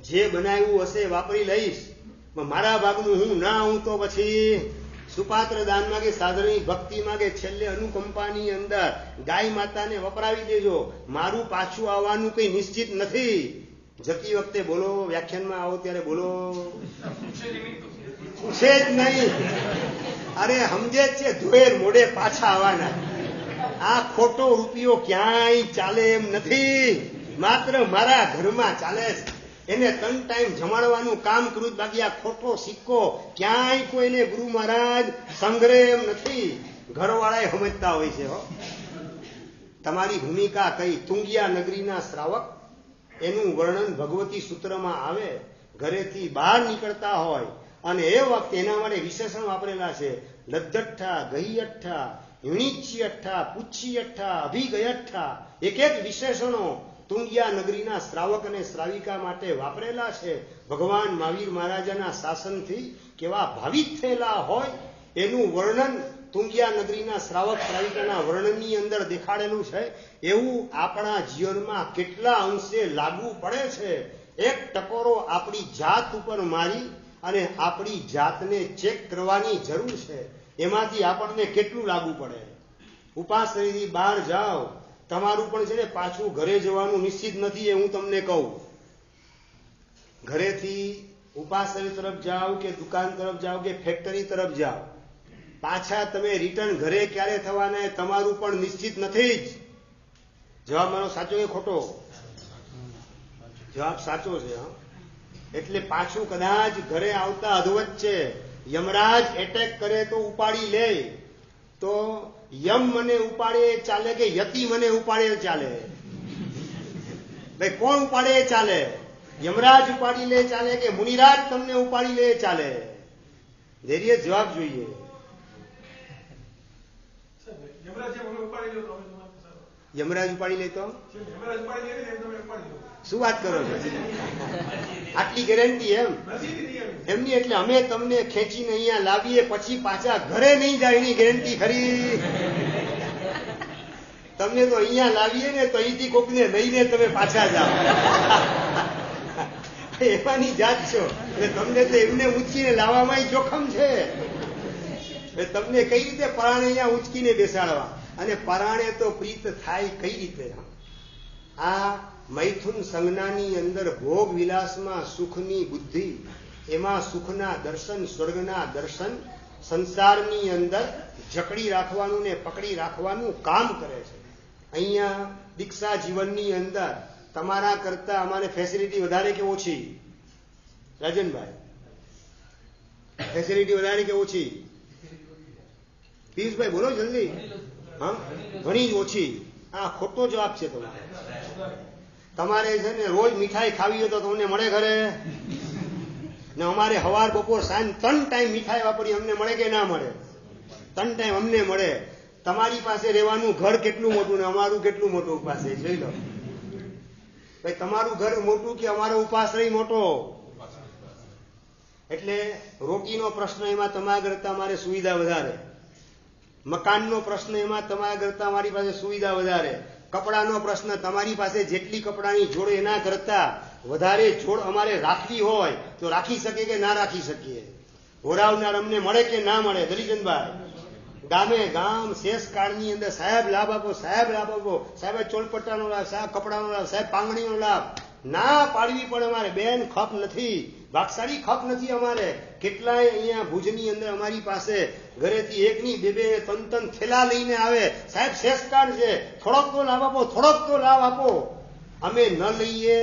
જે બનાવ્યું હશે વાપરી લઈશ, મારા ભાગનું હું ના હું તો પછી સુપાત્ર દાન માગે, સાધની ભક્તિ માગે, છેલ્લે અનુકંપાની અંદર ગાય માતાને વપરાવી દેજો. મારું પાછું આવવાનું કઈ નિશ્ચિત નથી. જતી વખતે બોલો, વ્યાખ્યાનમાં આવો ત્યારે બોલો, પૂછે જ નહીં. અરે સમજે જ છે ધોયેર મોઢે પાછા આવવાના. આ ખોટો રૂપિયો ક્યાંય ચાલે એમ નથી, માત્ર મારા ઘરમાં ચાલે છે. એને 3 ટાઈમ જમાડવાનું કામ કર્યું, બાકી આ ખોટો સિક્કો ક્યાંય કોઈને ગુરુ મહારાજ સંગ્રહ એમ નથી. ઘરવાળા સમજતા હોય છે. તમારી ભૂમિકા કઈ? તુંગિયા નગરીના શ્રાવક, એનું વર્ણન ભગવતી સૂત્રમાં આવે. ઘરેથી બહાર નીકળતા હોય અને એ વખતે એના માટે વિશેષણ વાપરેલા છે. લદ્દઠ્ઠા, ગહીયઠ્ઠા, હિણીચ્છી અઠ્ઠા, પૂચ્છી અઠ્ઠા, અભિગયઠ્ઠા. એક એક વિશેષણો તુંગિયા નગરીના શ્રાવક અને શ્રાવિકા માટે વાપરેલા છે. ભગવાન મહાવીર મહારાજાના શાસનથી કેવા ભાવિત થયેલા હોય એનું વર્ણન તુંગિયા નગરીના શ્રાવક શ્રાવિકાના વર્ણનની અંદર દેખાડેલું છે. એવું આપણા જીવનમાં કેટલા અંશે લાગુ પડે છે. એક ટકોરો આપણી જાત ઉપર મારી અને આપણી જાતને ચેક કરવાની જરૂર છે. એમાંથી આપણને કેટલું લાગુ પડે. ઉપાશ્રયથી બહાર જાઓ, તમારું પણ છે ને પાછું ઘરે જવાનું નિશ્ચિત નથી, એ હું તમને કહું. ઘરેથી ઉપાશ્રય તરફ જાઓ કે દુકાન તરફ જાઓ કે ફેક્ટરી તરફ જાઓ, પાછા તમે રિટર્ન ઘરે ક્યારે થવાના તમારું પણ નિશ્ચિત નથી જ. જવાબ મારો સાચો કે ખોટો? જવાબ સાચો છે. એટલે પાછું કદાચ ઘરે આવતા અધવચ્ચે યમરાજ એટેક કરે તો ઉપાડી લે, તો યમ મને ઉપાડે ચાલે કે યતિ મને ઉપાડે ચાલે? ભાઈ કોણ ઉપાડે ચાલે? યમરાજ ઉપાડી લે ચાલે કે મુનિરાજ તમને ઉપાડી લે ચાલે? ધૈર્ય જવાબ જોઈએ. યમરાજ ઉપાડી લે તો શું વાત કરો છો? આટલી ગેરંટી એમની? એટલે અમે તમને ખેંચીને અહીંયા લાવીએ પછી પાછા ઘરે નહીં જાય એની ગેરંટી ખરી? તમને તો અહીંયા લાવીએ ને તો અહીંથી કોકને લઈને તમે પાછા જાઓ. એમાંની જાત છો. એટલે તમને તો એમને ઉંચકીને લાવવામાં જોખમ છે. તમને કઈ રીતે પરાણે અહીંયા ઉંચકીને બેસાડવા? અને પરાણે તો પ્રીત થાય કઈ રીતે? આ મૈથુન સંજ્ઞાની અંદર ભોગ વિલાસમાં સુખની બુદ્ધિ, એમાં સુખના દર્શન, સ્વર્ગના દર્શન સંસારની અંદર જકડી રાખવાનું ને પકડી રાખવાનું કામ કરે છે. અહીંયા દીક્ષા જીવનની અંદર તમારા કરતા અમારે ફેસિલિટી વધારે કે ઓછી? રાજનભાઈ, ફેસિલિટી વધારે કે ઓછી? પિયુષભાઈ બોલો જલ્દી. હા, ઘણી જ ઓછી. આ ખોટો જવાબ છે તમારે. તમારે છે ને રોજ મીઠાઈ ખાવી હોય તો તમને મળે ઘરે? ને અમારે સવાર બપોર સાંજ 3 ટાઈમ મીઠાઈ વાપરી, અમને મળે કે ના મળે? 3 ટાઈમ અમને મળે. તમારી પાસે રહેવાનું ઘર કેટલું મોટું ને અમારું કેટલું મોટું પાસે જોઈ લો. ભાઈ તમારું ઘર મોટું કે અમારો ઉપાશ્રય મોટો? એટલે રોટીનો પ્રશ્ન એમાં તમારા કરતા અમારે સુવિધા વધારે. મકાનનો પ્રશ્ન એમાં તમારા કરતા અમારી પાસે સુવિધા વધારે. કપડાનો પ્રશ્ન તમારી પાસે જેટલી કપડાની જોડ એના કરતા વધારે જોડ અમારે રાખવી હોય તો રાખી શકીએ કે ના રાખી શકીએ? હોરાવનાર અમને મળે કે ના મળે? દલીચંદભાઈ, ગામે ગામ શેષ કાળની અંદર સાહેબ લાભ આપો, સાહેબ લાભ આપો, સાહેબ ચોલપટ્ટાનો લાભ, સાહેબ કપડાનો લાભ, સાહેબ પાંગણીનો લાભ ના પાડવી પણ અમારે બેન ખપ નથી, ભાગશાળી ખપ નથી અમારે. કેટલાય અહીંયા ભુજની અંદર અમારી પાસે ઘરેથી એકની બે 3 થેલા લઈને આવે, સાહેબ શેષ કાર્ડ છે, થોડોક તો લાભ આપો, થોડોક તો લાભ આપો. અમે ન લઈએ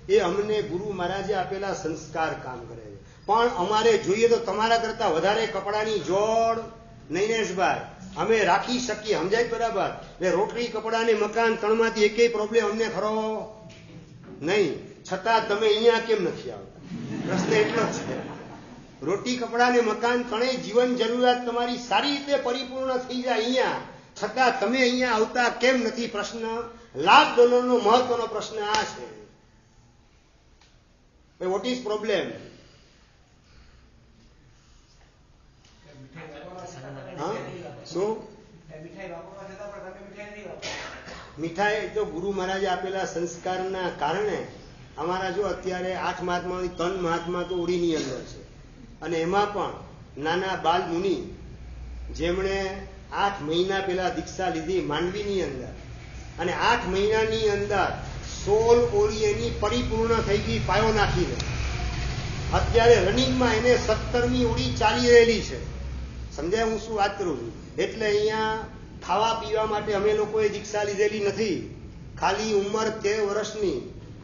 એ અમને ગુરુ મહારાજે આપેલા સંસ્કાર કામ કરે છે. પણ અમારે જોઈએ તો તમારા કરતા વધારે કપડાની જોડ નૈનેશભાઈ અમે રાખી શકીએ, સમજાય બરાબર? રોટલી, કપડા ને મકાન 3માંથી એકેય પ્રોબ્લેમ અમને ખરો નહીં. છતાં તમે અહીંયા કેમ નથી આવતા? પ્રશ્ન એટલો જ છે. રોટી કપડા ને મકાન ત્રણેય જીવન જરૂરિયાત તમારી સારી રીતે પરિપૂર્ણ થઈ જાય અહીંયા, છતાં તમે અહીંયા આવતા કેમ નથી? પ્રશ્ન $1,00,000 મહત્વનો પ્રશ્ન આ છે. What is problem? શું મીઠાઈ તો ગુરુ મહારાજે આપેલા સંસ્કારના કારણે અમારા જો અત્યારે 8 મહાત્માઓની 3 મહાત્મા તો ઉડીની અંદર છે, અને એમાં પણ નાના બાલ મુનિ જેમણે 8 મહિના પહેલા દીક્ષા લીધી માંડવીની અંદર, અને 8 મહિનાની અંદર 16 ઓળી એની પરિપૂર્ણ થઈ ગઈ પાયો નાખીને. અત્યારે રનિંગમાં એને 17મી ઓળી ચાલી રહેલી છે. સમજાય હું શું વાત કરું છું? એટલે અહીંયા ખાવા પીવા માટે અમે લોકોએ દીક્ષા લીધેલી નથી. ખાલી ઉંમર 13 વર્ષની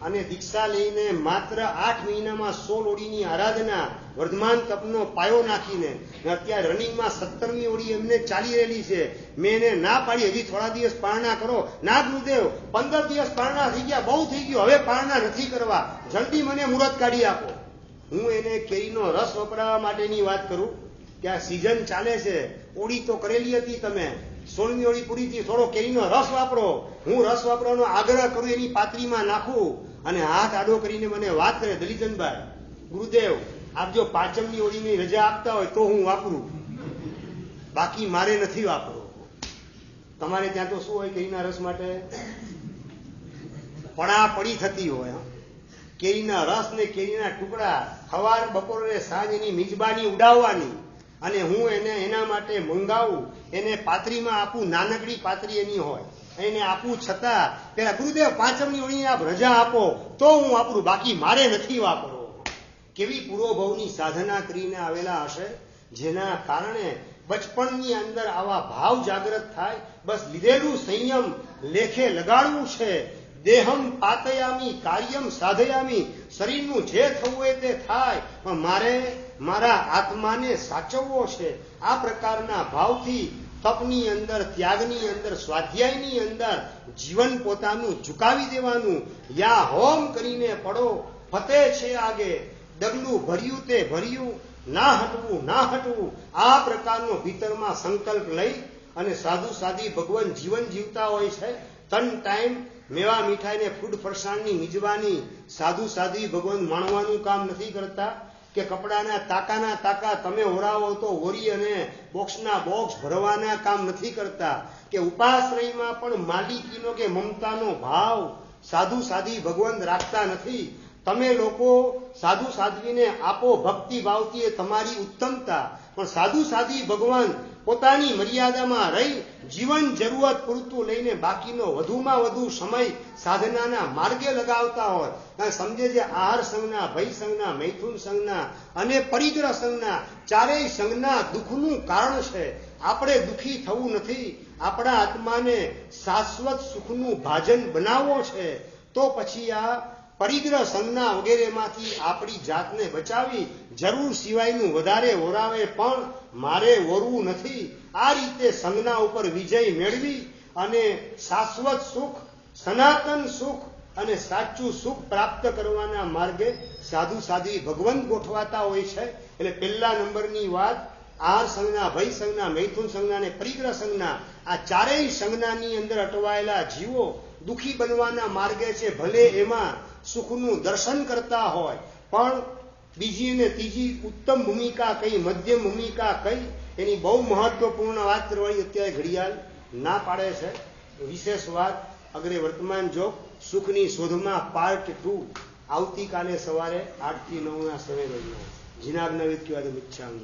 અને દીક્ષા લઈને માત્ર 8 મહિનામાં 16 ઓળીની આરાધના વર્ધમાન તપનો પાયો નાખીને અત્યારે રનિંગમાં 17મી ઓળી એમને ચાલી રહેલી છે. મેં એને ના પાડી, હજી થોડા દિવસ પારણા કરો. ના ગુરુદેવ, 15 દિવસ પારણા થઈ ગયા, બહુ થઈ ગયું, હવે પારણા નથી કરવા, જલ્દી મને મુહૂર્ત કાઢી આપો. હું એને કેરીનો રસ વપરાવા માટેની વાત કરું કે આ સિઝન ચાલે છે, ઓળી તો કરેલી હતી તમે, 16મી ઓળી પૂરી થઈ, થોડો કેરીનો રસ વાપરો. હું રસ વાપરવાનો આગ્રહ કરું, એની પાત્રીમાં નાખું અને હાથ આડો કરીને મને વાત કરે, દલીચંદભાઈ ગુરુદેવ આપ જો 5મની ઓળીની રજા આપતા હોય તો હું વાપરું, બાકી મારે નથી વાપરો. તમારે ત્યાં તો શું હોય કેરીના રસ માટે? પડાપડી થતી હોય. કેરીના રસ ને કેરીના ટુકડા સવાર બપોરે સાંજ એની મિજબાની ઉડાવવાની, અને હું એને એના માટે મંગાવું, એને પાત્રીમાં આપું, નાનકડી પાત્રી એની હોય, એને આપું, છતાં પેલા ગુરુદેવ 5મની ઓળી આપ રજા આપો તો હું વાપરું, બાકી મારે નથી વાપરો. કેવી પૂર્વભવની સાધના કરીને આવેલા હશે, જેના કારણે બચપણની અંદર આવા ભાવ જાગૃત થાય. બસ લીધેલું સંયમ લેખે લગાડવું છે. દેહમ પાતયામી કાર્યમ સાધયામી, શરીરનું જે થવું હોય તે થાય, પણ મારે મારા આત્માને સાચવવો છે. આ પ્રકારના ભાવથી તપની અંદર, ત્યાગની અંદર, સ્વાધ્યાયની અંદર જીવન પોતાનું ઝુકાવી દેવાનું. યા હોમ કરીને પડો, ફતે છે આગે, ડગલું ભર્યું તે ભર્યું, ના હટવું ના હટવું. આ પ્રકારનો ભીતરમાં સંકલ્પ લઈ અને સાધુ સાધી ભગવાન જીવન જીવતા હોય છે. 3 ટાઈમ મેવા મીઠાઈ ને ફૂડ ફરસાણની મિજબાની સાધુ સાધી ભગવાન માણવાનું કામ નથી કરતા, કે કપડાના તાકા તમે ઓરાવો તો ઓરી અને બોક્સના બોક્સ ભરવાના કામ નથી કરતા, કે ઉપાશ્રયમાં પણ માલિકીનો કે મમતાનો ભાવ સાધુ સાધી ભગવાન રાખતા નથી. તમે લોકો સાધુ સાધ્વીને આપો ભક્તિ ભાવથી, એ તમારી ઉત્તમતા, પણ સાધુ સાધી ભગવાન પોતાની મર્યાદામાં રહી જીવન જરૂરત પૂરતું લઈને બાકીનો વધુમાં વધુ સમય સાધનાના માર્ગે લગાવતા હોય. સમજે છે આહાર સંઘના, ભય સંઘના, મૈથુન સંઘના અને પરિગ્રહ સંઘના ચારેય સંઘના દુઃખનું કારણ છે. આપણે દુઃખી થવું નથી, આપણા આત્માને શાશ્વત સુખનું ભાજન બનાવવો છે. તો પછી આ પરિગ્રહ સંજ્ઞા વગેરેમાંથી આપણી જાતને બચાવી, જરૂર સિવાયનું વધારે ઓરાવે પણ મારે ઓરવું નથી. આ રીતે સંજ્ઞા ઉપર વિજય મેળવી અને શાશ્વત સુખ, સનાતન સુખ અને સાચું સુખ પ્રાપ્ત કરવાના માર્ગે સાધુ સાધી ભગવંત ગોઠવાતા હોય છે. એટલે પહેલા નંબરની વાત, આહાર સંજ્ઞા, ભય સંજ્ઞા, મૈથુન સંજ્ઞા અને પરિગ્રહ સંજ્ઞા, આ ચારેય સંજ્ઞાની અંદર અટવાયેલા જીવો દુઃખી બનવાના માર્ગે છે. ભલે એમાં સુખનું દર્શન કરતા હોય, પણ બીજી અને ત્રીજી ઉત્તમ ભૂમિકા કઈ, મધ્યમ ભૂમિકા કઈ, એની બહુ મહત્વપૂર્ણ વાત કરવાની અત્યારે ઘડિયાળ ના પાડે છે. વિશેષ વાત અગ્રે વર્તમાન જોગ સુખની શોધમાં પાર્ટ 2 આવતીકાલે સવારે 8 થી 9 ના સમય દરમિયાન. જીનાગ્નવિત કહેવાય તો મિચ્છામિ.